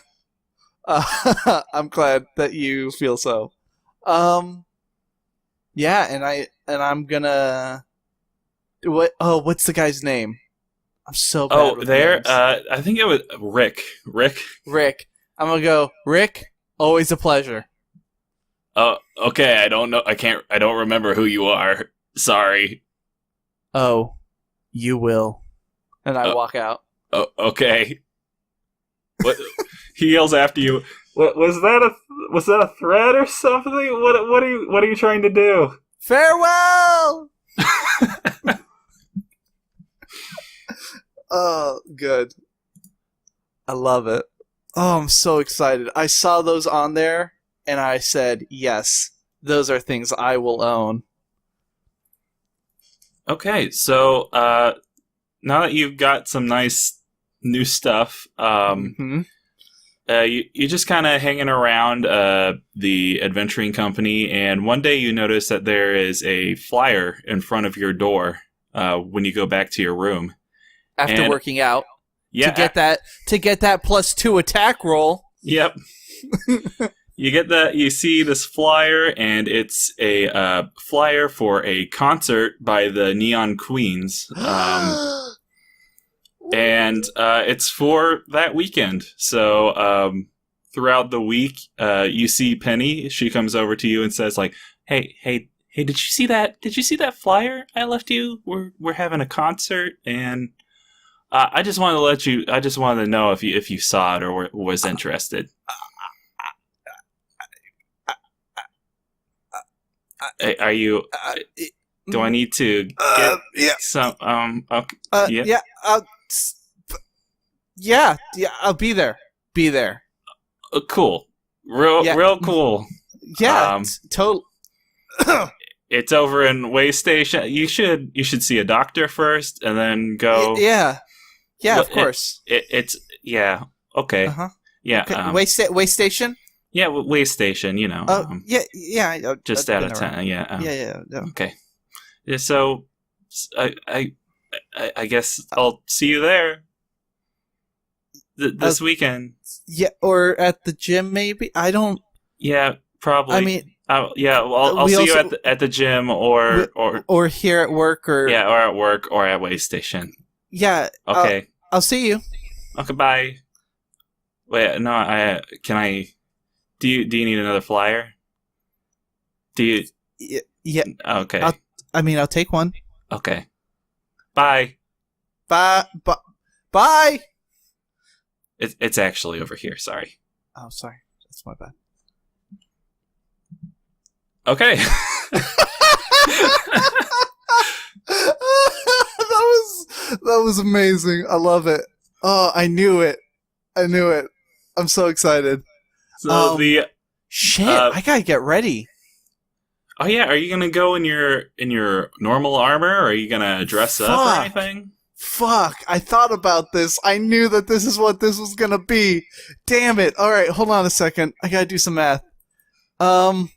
I'm glad that you feel so. Yeah, and I'm gonna. What's the guy's name? I'm so bad with names. I think it was Rick. Rick. I'm gonna go, Rick, always a pleasure. Okay, I don't know. I don't remember who you are. Sorry. Oh, you will. And I walk out. Oh, okay. What? He yells after you. What was that? Was that a threat or something? What are you trying to do? Farewell. Oh, good. I love it. Oh, I'm so excited. I saw those on there, and I said, yes, those are things I will own. Okay, so now that you've got some nice new stuff, you're just kind of hanging around the adventuring company, and one day you notice that there is a flyer in front of your door when you go back to your room. After And- working out. Yeah. To get that +2 attack roll. Yep. You see this flyer, and it's a flyer for a concert by the Neon Queens. And it's for that weekend. So throughout the week, you see Penny. She comes over to you and says, like, hey, did you see that? Did you see that flyer I left you? We're having a concert, and I just wanted to know if you saw it or was interested. Are you? Do I need to get some? Okay, yeah. Yeah. I'll be there. Cool. Real cool. Yeah. Total. It's over in Way Station. You should see a doctor first, and then go. Yeah. Of course. It's yeah. Okay. Uh-huh. Yeah. Okay. Way Station. Yeah, Way Station. You know. Yeah. Just out of town. Yeah. Yeah. Okay. Yeah. So, I guess I'll see you there. This weekend. Yeah, or at the gym, maybe. I don't. Yeah, probably. I mean. I'll see you at the gym or here at work or at work or at Way Station. Yeah. Okay. I'll see you. Okay. Bye. Wait. No. Can I? Do you need another flyer? Do you? Yeah. Okay. I'll take one. Okay. Bye. Bye. Bye. It's actually over here. Sorry. Oh, sorry. That's my bad. Okay. that was amazing. I love it. Oh, I knew it. I'm so excited. So shit, I gotta get ready. Oh yeah, are you gonna go in your normal armor, or are you gonna dress up or anything? Fuck, I thought about this. I knew that this is what this was gonna be. Damn it. Alright, hold on a second. I gotta do some math. I'm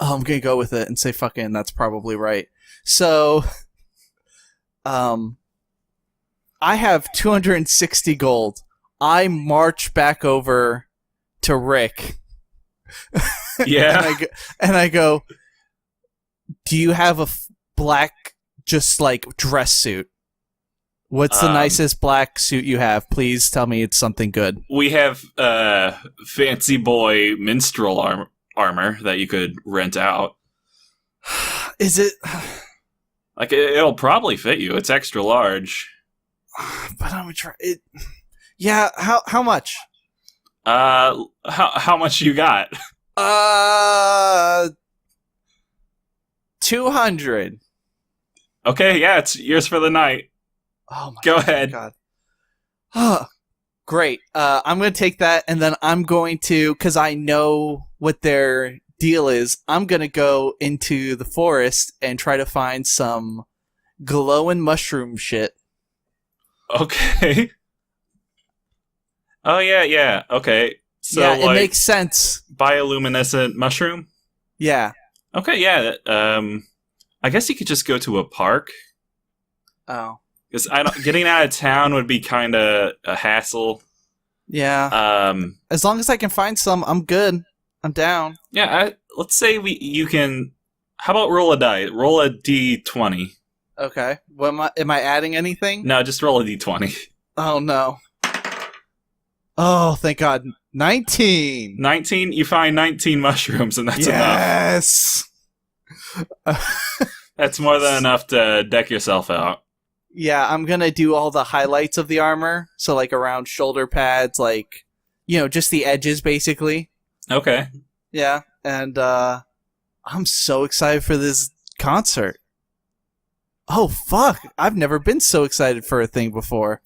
gonna go with it and say fucking that's probably right. So, I have 260 gold. I march back over to Rick. Yeah. and I go, do you have a black, just like, dress suit? What's the nicest black suit you have? Please tell me it's something good. We have fancy boy minstrel armor that you could rent out. Is it? Like, it'll probably fit you. It's extra large. But I'm gonna try it. Yeah, how much? How much you got? 200. Okay, yeah, it's yours for the night. Oh my Go ahead. God. Great. I'm gonna take that, and then I'm going to, because I know what their deal is, I'm gonna go into the forest and try to find some glowing mushroom shit. Okay. Oh yeah. Okay. So yeah, like, it makes sense. Bioluminescent mushroom. Yeah. Okay. Yeah. I guess you could just go to a park. Oh. Because getting out of town would be kind of a hassle. Yeah. As long as I can find some, I'm good. I'm down. Yeah. Let's say you can. How about roll a die? Roll a d20. Okay. What am I adding anything? No, just roll a d20. Oh no. Oh, thank God. 19. 19. You find 19 mushrooms, and that's enough. Yes. That's more than enough to deck yourself out. Yeah, I'm gonna do all the highlights of the armor. So, like, around shoulder pads, like, just the edges, basically. Okay. Yeah, and I'm so excited for this concert. Oh, fuck. I've never been so excited for a thing before.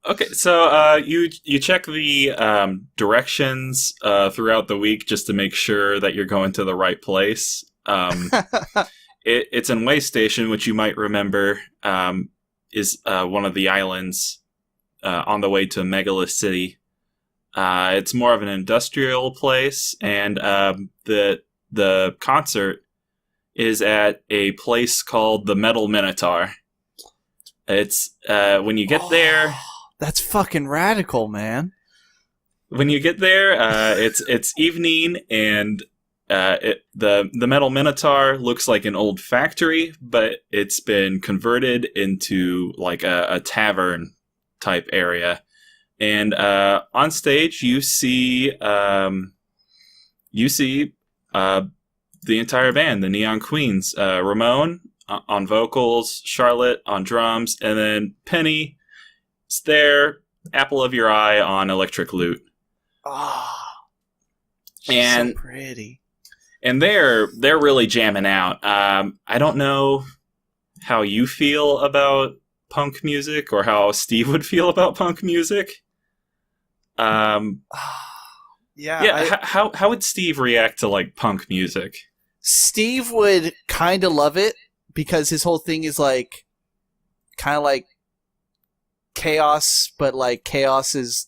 Okay, so you check the directions throughout the week just to make sure that you're going to the right place. It's in Way Station, which you might remember is one of the islands on the way to Megalith City. It's more of an industrial place, and the concert is at a place called the Metal Minotaur. It's when you get there. That's fucking radical, man. When you get there, it's evening, and the Metal Minotaur looks like an old factory, but it's been converted into like a tavern type area. And on stage, you see the entire band, the Neon Queens, Ramon on vocals, Charlotte on drums, and then Penny is there, apple of your eye on electric lute. Oh, and so pretty. And they're really jamming out. I don't know how you feel about punk music or how Steve would feel about punk music. How would Steve react to like punk music? Steve would kind of love it because his whole thing is like kind of like chaos, but like chaos is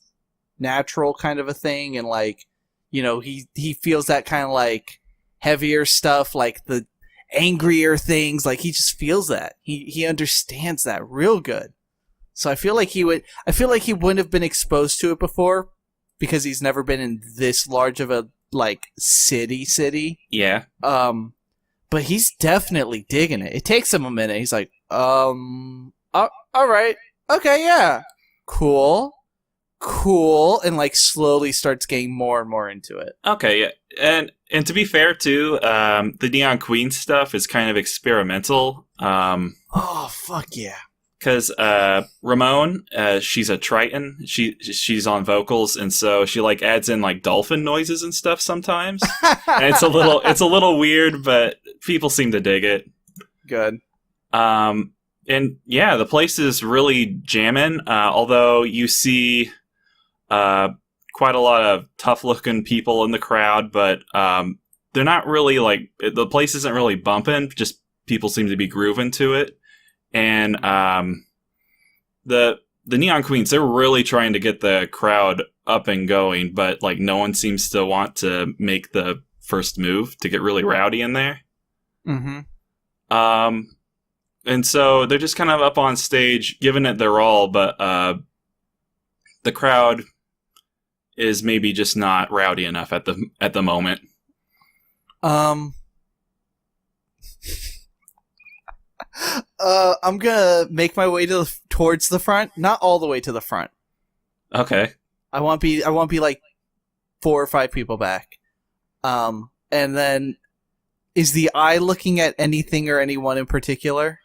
natural kind of a thing, and like, you know, he feels that kind of like heavier stuff, like the angrier things, like he just feels that. He understands that real good. So I feel like he wouldn't have been exposed to it before because he's never been in this large of a like city. Yeah. But he's definitely digging it. It takes him a minute. He's like, all right. Okay, yeah. Cool. And like slowly starts getting more and more into it. Okay, yeah. And to be fair too, the Neon Queen stuff is kind of experimental. Oh, fuck yeah. Because Ramon, she's a Triton. She's on vocals, and so she like adds in like dolphin noises and stuff sometimes. And it's a little weird, but people seem to dig it. Good. And yeah, the place is really jamming. Although you see quite a lot of tough-looking people in the crowd, but they're not really like, the place isn't really bumping. Just people seem to be grooving to it. And the Neon Queens, they're really trying to get the crowd up and going, but like no one seems to want to make the first move to get really rowdy in there. Mm-hmm. And so they're just kind of up on stage, giving it their all, but the crowd is maybe just not rowdy enough at the moment. I'm gonna make my way towards the front, not all the way to the front. Okay. I won't be like 4 or 5 people back. And then, is the eye looking at anything or anyone in particular?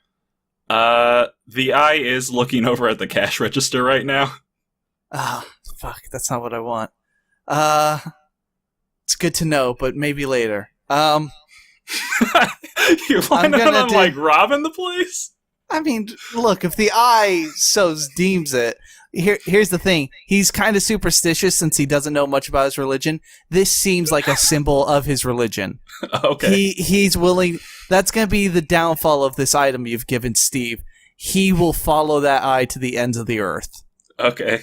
The eye is looking over at the cash register right now. Fuck, that's not what I want. It's good to know, but maybe later. You're planning on like robbing the place? I mean, look, if the eye so deems it, here's the thing. He's kind of superstitious since he doesn't know much about his religion. This seems like a symbol of his religion. Okay. He's willing. That's going to be the downfall of this item you've given Steve. He will follow that eye to the ends of the earth. Okay.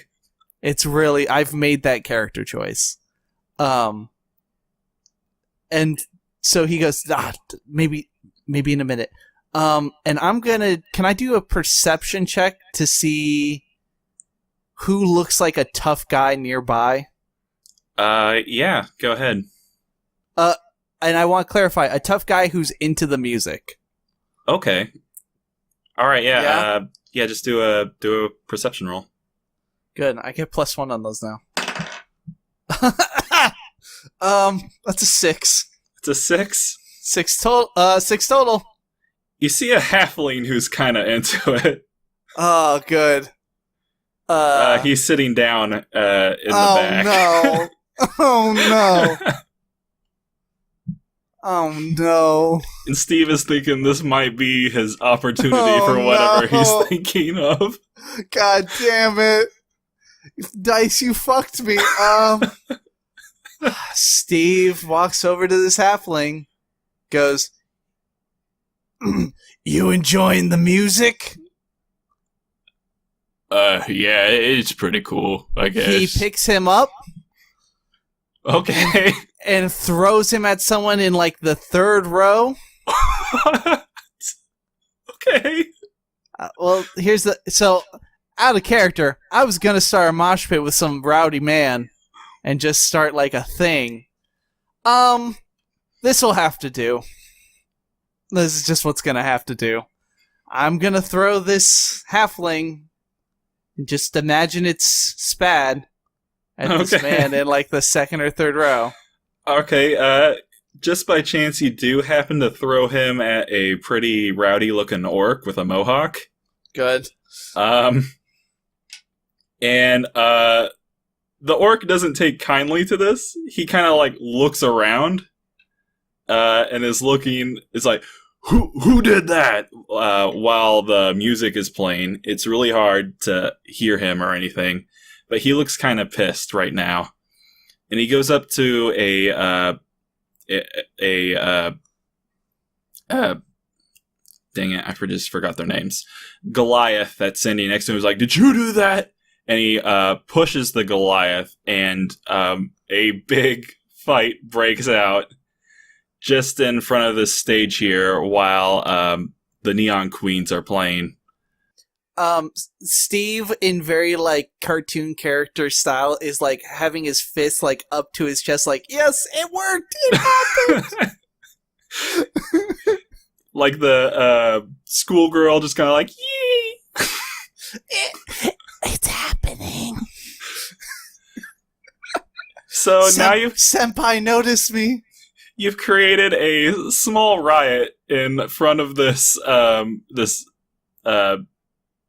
It's really, I've made that character choice. And so he goes, maybe in a minute. And can I do a perception check to see who looks like a tough guy nearby? Yeah, go ahead. And I want to clarify, a tough guy who's into the music. Okay. All right, yeah. Yeah, just do a perception roll. Good. I get +1 on those now. That's a 6. It's a 6? 6 total. You see a halfling who's kind of into it. Oh, good. He's sitting down in the back. No. Oh, no. Oh, no. And Steve is thinking this might be his opportunity for whatever he's thinking of. God damn it. Dice, you fucked me. Steve walks over to this halfling, goes, "You enjoying the music?" Yeah, it's pretty cool, I guess. He picks him up. Okay. And throws him at someone in like the 3rd row. What? Okay. Well, so out of character. I was gonna start a mosh pit with some rowdy man, and just start like a thing. This will have to do. This is just what's gonna have to do. I'm gonna throw this halfling. Just imagine it's Spad at this man in like the second or third row. Okay, just by chance you do happen to throw him at a pretty rowdy looking orc with a mohawk. Good. And the orc doesn't take kindly to this. He kind of like looks around and is like, Who did that? While the music is playing, it's really hard to hear him or anything, but he looks kind of pissed right now. And he goes up to dang it, I just forgot their names. Goliath that's standing next to him is like, "Did you do that?" And he pushes the Goliath, and a big fight breaks out just in front of this stage here while the Neon Queens are playing. Steve, in very like cartoon character style, is like having his fist like up to his chest, like, "Yes, it worked! It happened!" Like the schoolgirl just kind of like, "Yee!" It's happening. So now Senpai noticed me. You've created a small riot in front of this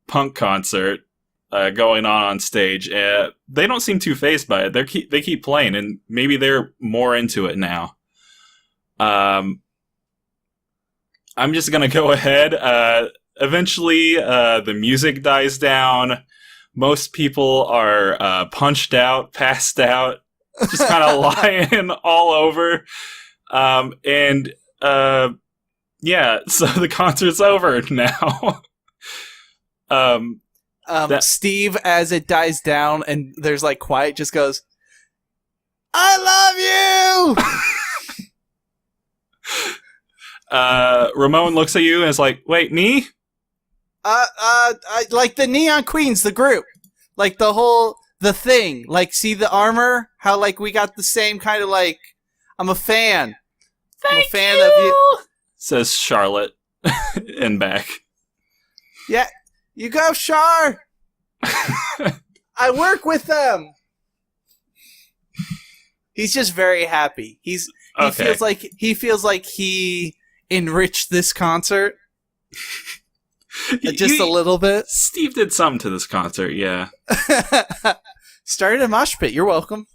punk concert going on stage. They don't seem too fazed by it. They keep playing, and maybe they're more into it now. I'm just gonna go ahead. Eventually, the music dies down. Most people are punched out, passed out, just kind of lying all over. Yeah, so the concert's over now. Steve, as it dies down and there's like quiet, just goes, "I love you!" Ramon looks at you and is like, "Wait, me?" Like the Neon Queens, the group. Like the thing. Like, see the armor? How like we got the same kind of like, I'm a fan. I'm a fan of you. Says Charlotte in back. Yeah, you go, Char. I work with them. He's just very happy. He feels like he enriched this concert just a little bit. Steve did something to this concert, yeah. Started a mosh pit. You're welcome.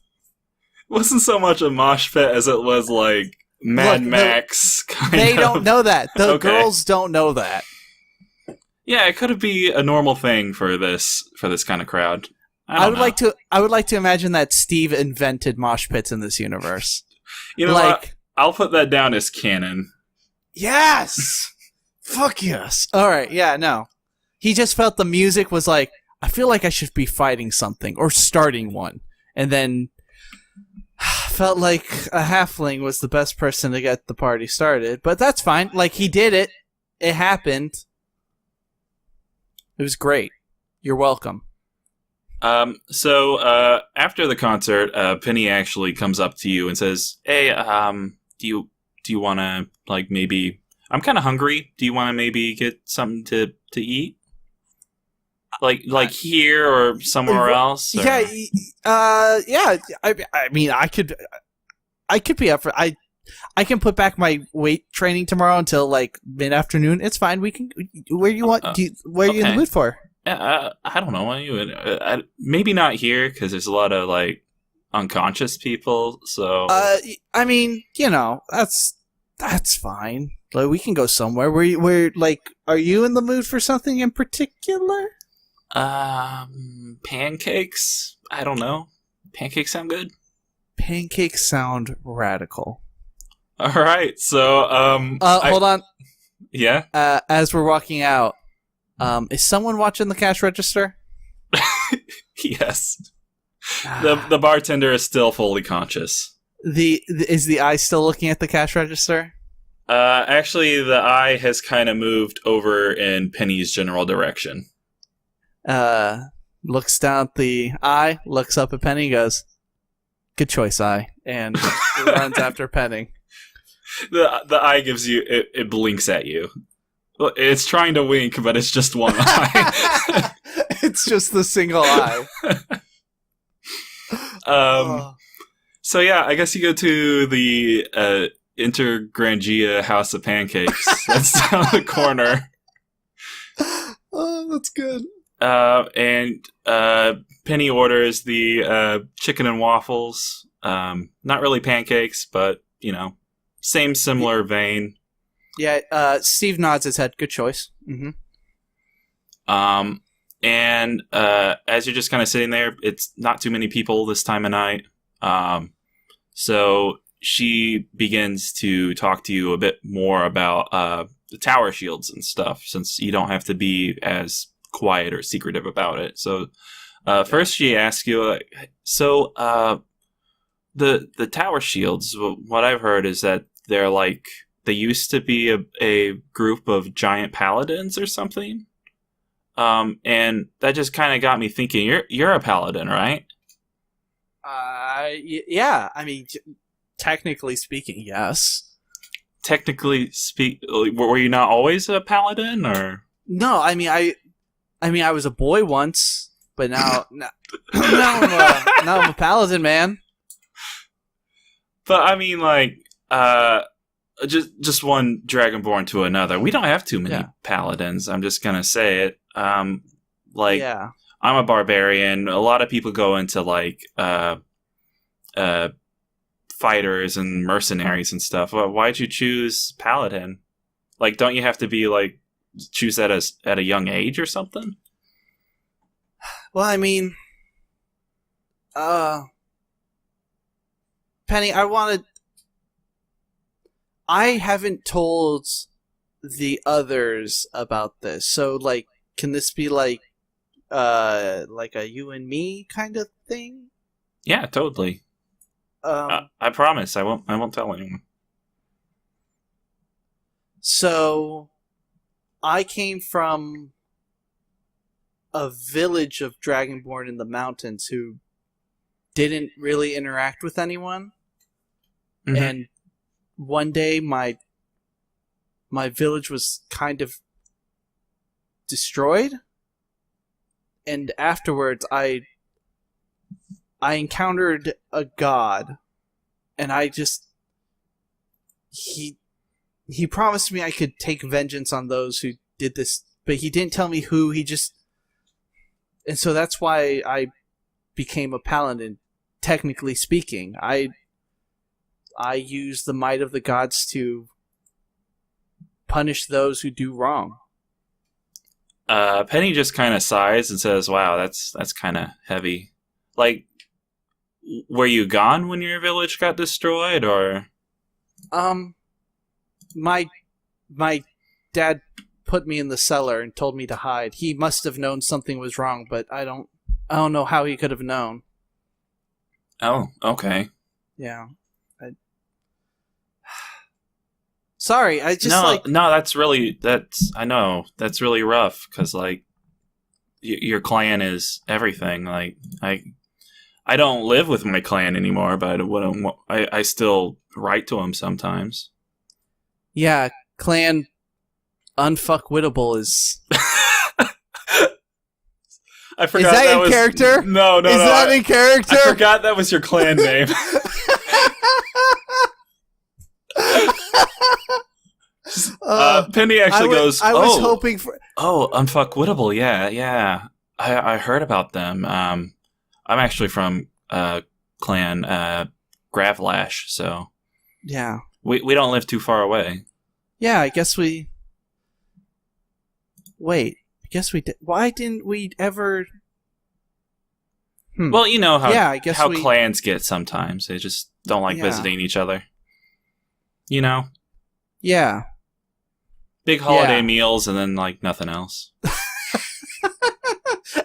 It wasn't so much a mosh pit as it was like Mad Max kind of. They don't know that. The girls don't know that. Yeah, it could be a normal thing for this kind of crowd. I would like to imagine that Steve invented mosh pits in this universe. You know what? I'll put that down as canon. Yes. Fuck yes. All right. Yeah. No. He just felt the music was like, I feel like I should be fighting something or starting one, and then felt like a halfling was the best person to get the party started. But that's fine. Like, he did it. It happened. It was great. You're welcome. So after the concert, Penny actually comes up to you and says, "Hey, do you want to like maybe? I'm kind of hungry. Do you want to maybe get something to eat? Like here or somewhere else?" Or? Yeah, yeah. I mean, I could be up for. I can put back my weight training tomorrow until like mid-afternoon. It's fine. We can. Where you want? Where are you in the mood for? I don't know. Maybe not here because there's a lot of like unconscious people. So I mean, you know, that's fine. Like, we can go somewhere. Where like, are you in the mood for something in particular? Pancakes. I don't know. Pancakes sound good. Pancakes sound radical. All right. So hold on. Yeah. As we're walking out, is someone watching the cash register? Yes. The bartender is still fully conscious. Is the eye still looking at the cash register? Actually, the eye has kind of moved over in Penny's general direction. Looks down at the eye, looks up at Penny, goes, "Good choice, eye," and it runs after Penny. The eye gives you it blinks at you. Well, it's trying to wink, but it's just one eye. It's just the single eye. So yeah, I guess you go to the Intergrangia House of Pancakes. That's down the corner. Oh, that's good. And Penny orders the chicken and waffles. Not really pancakes, but same similar vein. Yeah. Steve nods his head. Good choice. Mm-hmm. And as you're just kind of sitting there, it's not too many people this time of night. So she begins to talk to you a bit more about the tower shields and stuff, since you don't have to be as quiet or secretive about it. So first she asks you, the tower shields, what I've heard is that they're they used to be a group of giant paladins or something. And that just kind of got me thinking, you're a paladin, right? Yeah. I mean, technically speaking, yes. Were you not always a paladin, or? No, I mean, I was a boy once, but now I'm a paladin, man. But I mean, just one dragonborn to another. We don't have too many paladins. I'm just gonna say it. I'm a barbarian. A lot of people go into fighters and mercenaries and stuff. Why'd you choose paladin? Don't you have to be choose that at a young age or something? Well, I mean, Penny, I haven't told the others about this, so can this be like a you and me kind of thing? Yeah, totally. I promise I won't tell anyone. So, I came from a village of Dragonborn in the mountains who didn't really interact with anyone. Mm-hmm. And one day my village was kind of destroyed. And afterwards I encountered a god, and he promised me I could take vengeance on those who did this, but he didn't tell me who. And so that's why I became a paladin. Technically speaking, I use the might of the gods to punish those who do wrong. Penny just kind of sighs and says, "Wow, that's kind of heavy." Were you gone when your village got destroyed, or? My dad put me in the cellar and told me to hide. He must have known something was wrong, but I don't know how he could have known. Oh, okay. Yeah. Sorry, I just No, I know, that's really rough, because, your clan is everything. I don't live with my clan anymore, but I still write to them sometimes. Yeah, clan unfuckwittable is... I forgot is that in character? No. Is that in character? I forgot that was your clan name. Penny actually goes, I was hoping for... Oh, unfuckwittable, yeah. I heard about them. I'm actually from clan Gravlash, so... Yeah. We don't live too far away. Yeah, I guess we... Wait, I guess we did... Why didn't we ever... Well, you know how we... clans get sometimes. They just don't like visiting each other. You know? Yeah. Big holiday meals and then, nothing else.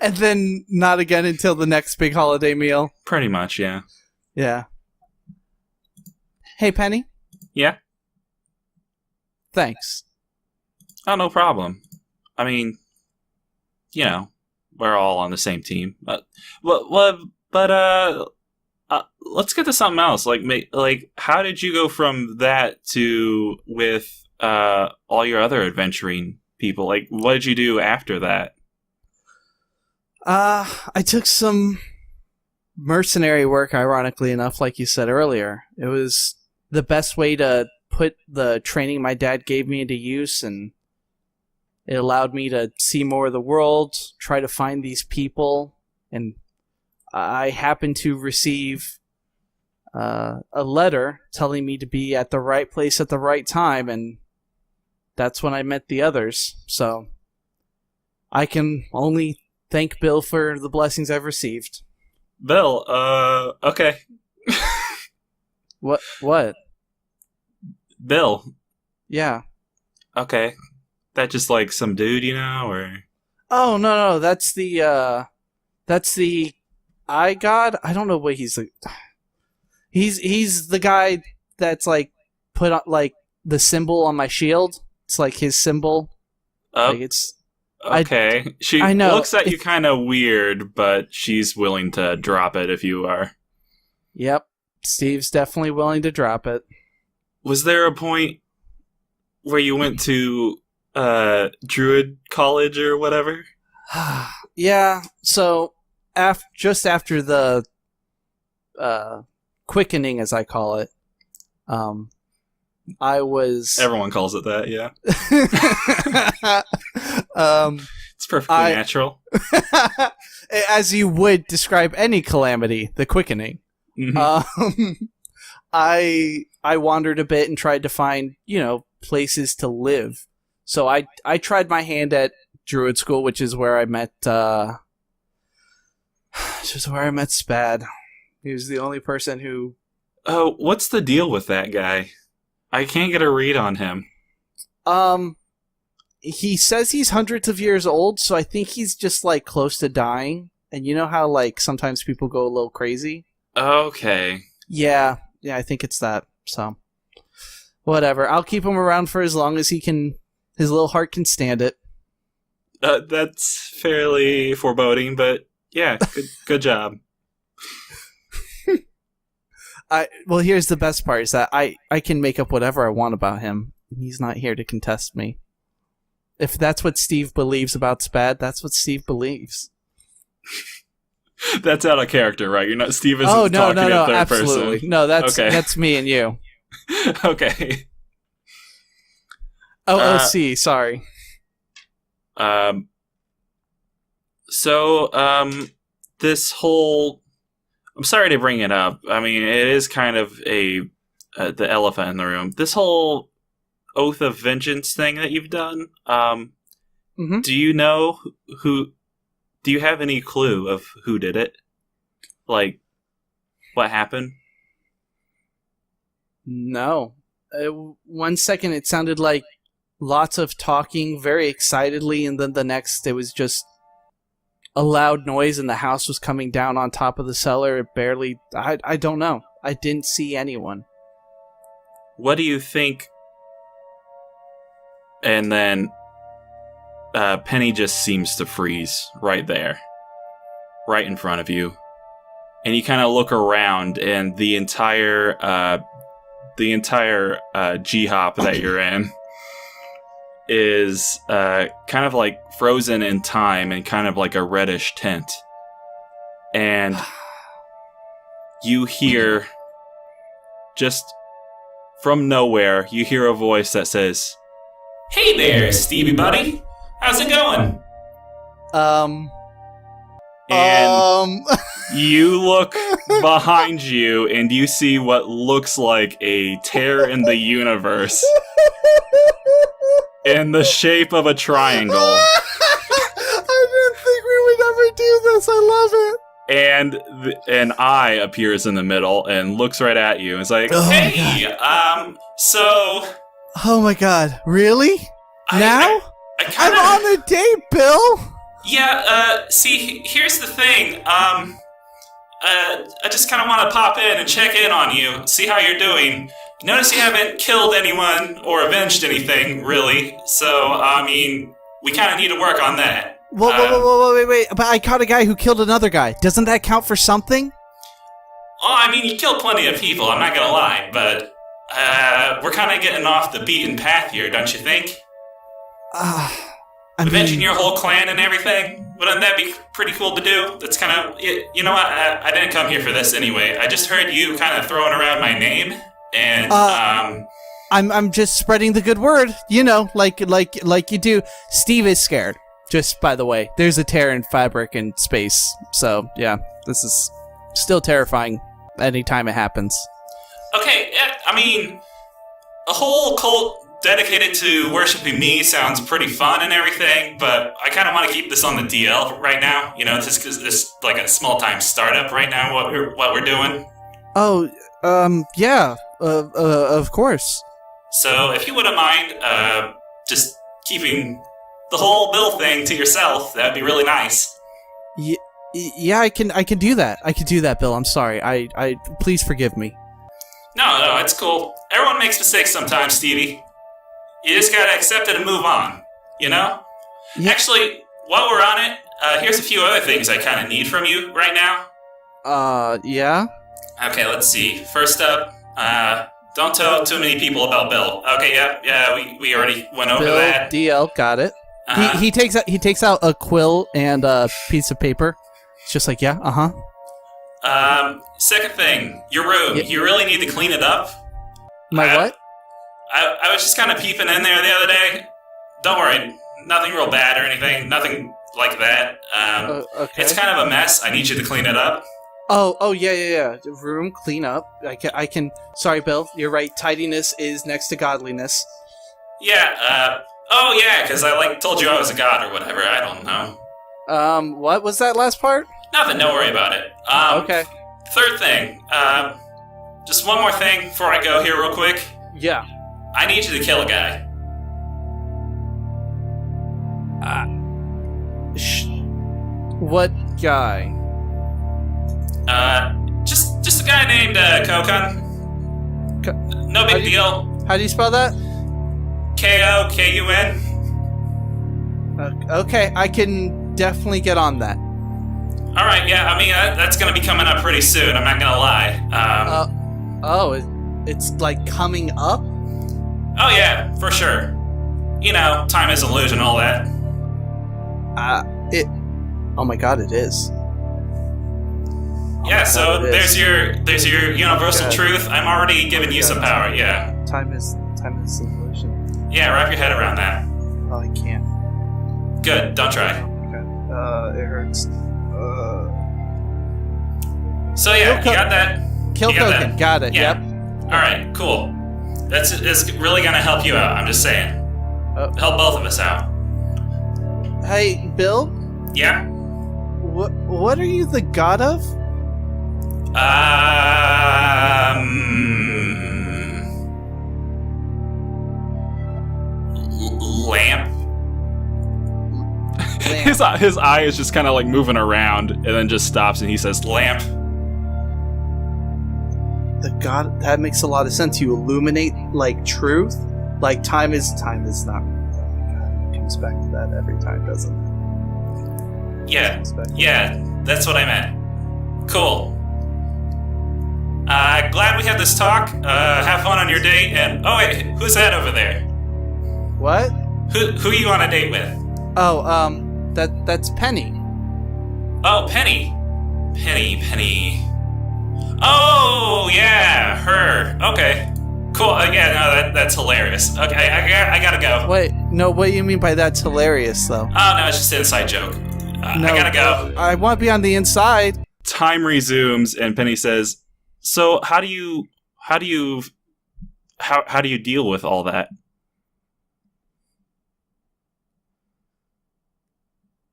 And then not again until the next big holiday meal. Pretty much, yeah. Yeah. Hey, Penny? Yeah? Thanks. Oh, no problem. I mean, we're all on the same team. But let's get to something else. Like, how did you go from that to with all your other adventuring people? Like, what did you do after that? I took some mercenary work, ironically enough, like you said earlier. It was the best way to put the training my dad gave me into use, and it allowed me to see more of the world, try to find these people, and I happened to receive a letter telling me to be at the right place at the right time, and that's when I met the others. So I can only thank Bill for the blessings I've received. Bill, okay. What? Bill. Yeah. Okay. That just like some dude, or? Oh, no, that's the eye god? I don't know what he's like. He's the guy that's like put on like the symbol on my shield. It's like his symbol. Like it's okay. She I know. looks at you kind of weird, but she's willing to drop it if you are. Yep. Steve's definitely willing to drop it. Was there a point where you went to Druid College or whatever? Yeah. So just after the quickening, as I call it, I was. Everyone calls it that, yeah. It's perfectly natural. As you would describe any calamity, the quickening. Mm-hmm. I wandered a bit and tried to find, places to live. So I tried my hand at Druid School, which is where I met Spad. He was the only person who... Oh, what's the deal with that guy? I can't get a read on him. He says he's hundreds of years old, so I think he's just, like, close to dying. And you know how, like, sometimes people go a little crazy? Okay. Yeah, I think it's that, so... Whatever, I'll keep him around for as long as he can... His little heart can stand it. That's fairly foreboding, but yeah, good job. Well, here's the best part, is that I can make up whatever I want about him. He's not here to contest me. If that's what Steve believes about Spad, that's what Steve believes. That's out of character, right? You're not Steve isn't talking in third absolutely. person. No, that's okay. That's me and you. Okay. OOC, sorry. This whole... I'm sorry to bring it up. I mean, it is kind of the elephant in the room. This whole Oath of Vengeance thing that you've done, mm-hmm. Do you know who... Do you have any clue of who did it? Like, what happened? No. 1 second it sounded like lots of talking very excitedly, and then the next it was just a loud noise and the house was coming down on top of the cellar. It barely... I don't know. I didn't see anyone. What do you think? And then Penny just seems to freeze right there. Right in front of you. And you kind of look around, and the entire G-hop that you're in is kind of like frozen in time and kind of like a reddish tint. And you hear, just from nowhere, you hear a voice that says, "Hey there, Stevie buddy. How's it going?" And you look behind you and you see what looks like a tear in the universe in the shape of a triangle. I didn't think we would ever do this. I love it. And an eye appears in the middle and looks right at you and is like, "Hey, so..." Oh my god, really? Now? I'm on a date, Bill! Yeah, see, here's the thing, I just kind of want to pop in and check in on you, see how you're doing. Notice you haven't killed anyone or avenged anything, really. So, I mean, we kind of need to work on that. Whoa, wait. But I caught a guy who killed another guy. Doesn't that count for something? Oh, I mean, you killed plenty of people, I'm not gonna lie, but we're kind of getting off the beaten path here, don't you think? Avenging your whole clan and everything? Wouldn't that be pretty cool to do? That's kind of... You know what? I didn't come here for this anyway. I just heard you kind of throwing around my name, and, I'm just spreading the good word, you know, like you do. Steve is scared, just by the way. There's a tear in fabric in space, so, yeah, this is still terrifying anytime it happens. Okay, I mean, a whole cult dedicated to worshiping me sounds pretty fun and everything, but I kind of want to keep this on the DL right now. You know, this is like a small-time startup right now, what we're doing. Oh, yeah, of course. So, if you wouldn't mind, just keeping the whole bill thing to yourself, that'd be really nice. Yeah, I can do that. I can do that, Bill. I'm sorry. I please forgive me. No, it's cool. Everyone makes mistakes sometimes, Stevie. You just gotta accept it and move on, you know? Yeah. Actually, while we're on it, here's a few other things I kind of need from you right now. Yeah? Okay, let's see. First up, don't tell too many people about Bill. Okay, yeah, we already went over Bill, that. DL, got it. He takes out a quill and a piece of paper. It's just like, yeah, second thing, your room. You really need to clean it up. My what? I was just kind of peeping in there the other day. Don't worry, nothing real bad or anything. Nothing like that. Okay. It's kind of a mess. I need you to clean it up. Oh, yeah. Room, clean up. I can. Sorry, Bill. You're right. Tidiness is next to godliness. Yeah. Oh, yeah. Because I told you I was a god or whatever. I don't know. What was that last part? Nothing. Don't worry about it. Okay. Third thing. Just one more thing before I go here, real quick. Yeah. I need you to kill a guy. What guy? Just a guy named Kokun. No big deal. How do you spell that? Kokun. Okay, I can definitely get on that. All right, yeah. I mean, that's gonna be coming up pretty soon. I'm not gonna lie. It's like coming up. Oh yeah, for sure. You know, time is illusion, all that. Oh my god, it is. Yeah, so there's your universal truth. I'm already giving you some power. Yeah. Time is illusion. Yeah, wrap your head around that. Oh, I can't. Good. Don't try. Okay. It hurts. So yeah, you got that. Kill token. Got it. Yeah. Yep. All right. Cool. That's really gonna help you out. I'm just saying. Help both of us out. Hey, Bill. Yeah. What are you the god of? Lamp. His eye is just kind of like moving around and then just stops and he says, "Lamp." The god, that makes a lot of sense. You illuminate like truth, like time is not. Oh my god, it comes back to that every time, doesn't it? Yeah, that's what I meant. Cool. Glad we had this talk. Have fun on your date. And oh wait, who's that over there? What? Who are you on a date with? Oh, that's Penny. Oh, Penny. Oh, yeah, her. Okay, cool. Yeah, no, that's hilarious. Okay, I gotta go. Wait, no, what do you mean by that's hilarious, though? Oh, no, it's just an inside joke. I gotta go. I want to be on the inside. Time resumes, and Penny says, "So how do you deal with all that?"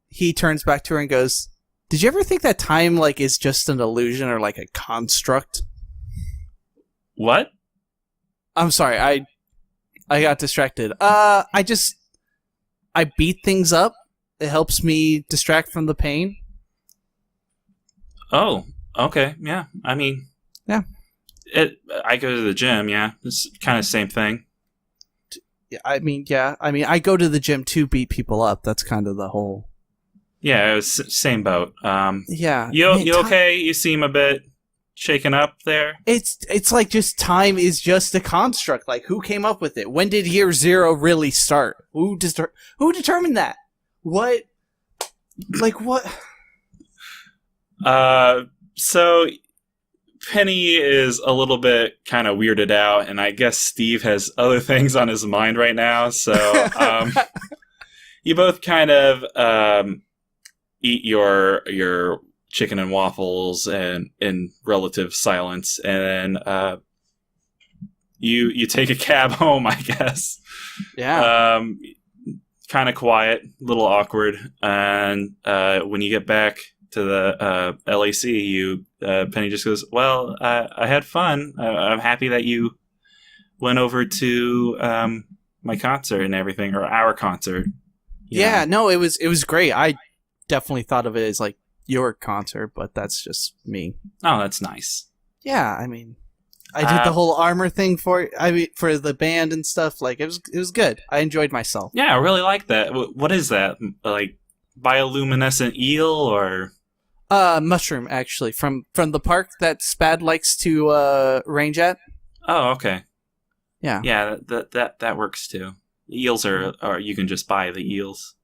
He turns back to her and goes, "Did you ever think that time is just an illusion or like a construct?" What? I'm sorry, I got distracted. I beat things up. It helps me distract from the pain. Oh, Okay, yeah. I mean, Yeah. I go to the gym. Yeah, it's kind of same thing. Yeah. I mean, I go to the gym to beat people up. That's kind of the whole. Yeah, it was same boat. Yeah. You okay? You seem a bit shaken up there. It's like just time is just a construct. Like, who came up with it? When did year 0 really start? Who determined that? What? Like what? So Penny is a little bit kind of weirded out, and I guess Steve has other things on his mind right now. So you both kind of eat your chicken and waffles and in relative silence, and then you take a cab home, I guess. Yeah. Kind of quiet, a little awkward, and when you get back to the LAC, Penny just goes, "Well, I had fun. I'm happy that you went over to my concert and everything, or our concert." Yeah. No, it was great. I definitely thought of it as like your concert, but that's just me. Oh, that's nice. Yeah, I mean, I did the whole armor thing for the band and stuff. Like, it was good. I enjoyed myself. Yeah, I really like that. What is that? Like bioluminescent eel or? Mushroom, actually, from the park that Spad likes to range at. Oh, okay. Yeah. Yeah, that works too. Eels are you can just buy the eels.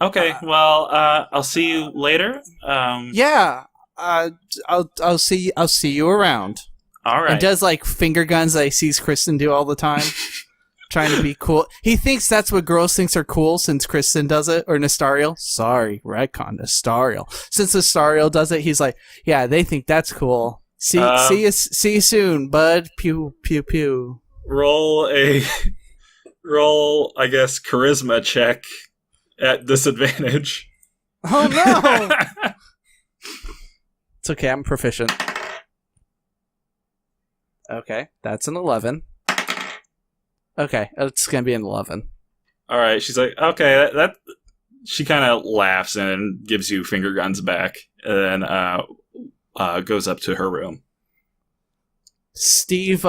Okay, well, I'll see you later. Yeah. I'll see you around. All right. And does like finger guns that he sees Kristen do all the time, trying to be cool. He thinks that's what girls thinks are cool since Kristen does it, or Nestariel. Sorry, retcon Nestariel. Since Nestariel does it, he's like, yeah, they think that's cool. See you soon, bud. Pew pew pew. Roll, I guess, charisma check at disadvantage. Oh no! It's okay, I'm proficient. Okay, that's an 11. Okay, it's gonna be an 11. All right, she's like, okay, that she kind of laughs and gives you finger guns back, and then goes up to her room. Steve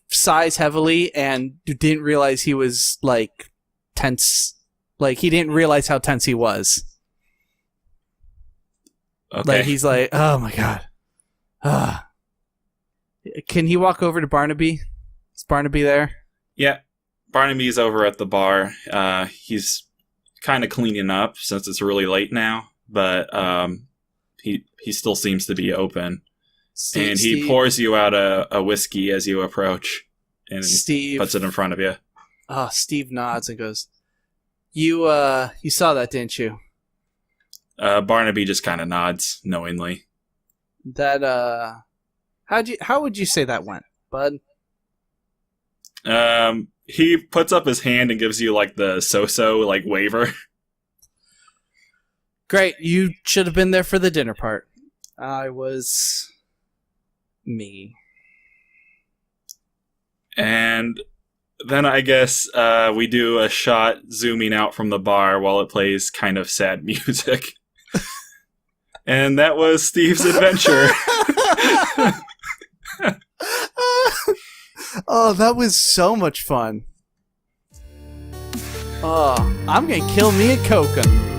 sighs heavily and didn't realize he was like tense. Like, he didn't realize how tense he was. Okay. Like, he's like, oh my god. Can he walk over to Barnaby? Is Barnaby there? Yeah, Barnaby's over at the bar. He's kind of cleaning up since it's really late now, but he still seems to be open. And he pours you out a whiskey as you approach, and puts it in front of you. Oh, Steve nods and goes, You saw that, didn't you? Barnaby just kind of nods knowingly. That how would you say that went, bud? He puts up his hand and gives you like the so-so like waiver. Great, you should have been there for the dinner part. I was me. And then I guess we do a shot zooming out from the bar while it plays kind of sad music. And that was Steve's adventure. Oh, that was so much fun. Oh, I'm gonna kill me a coconut.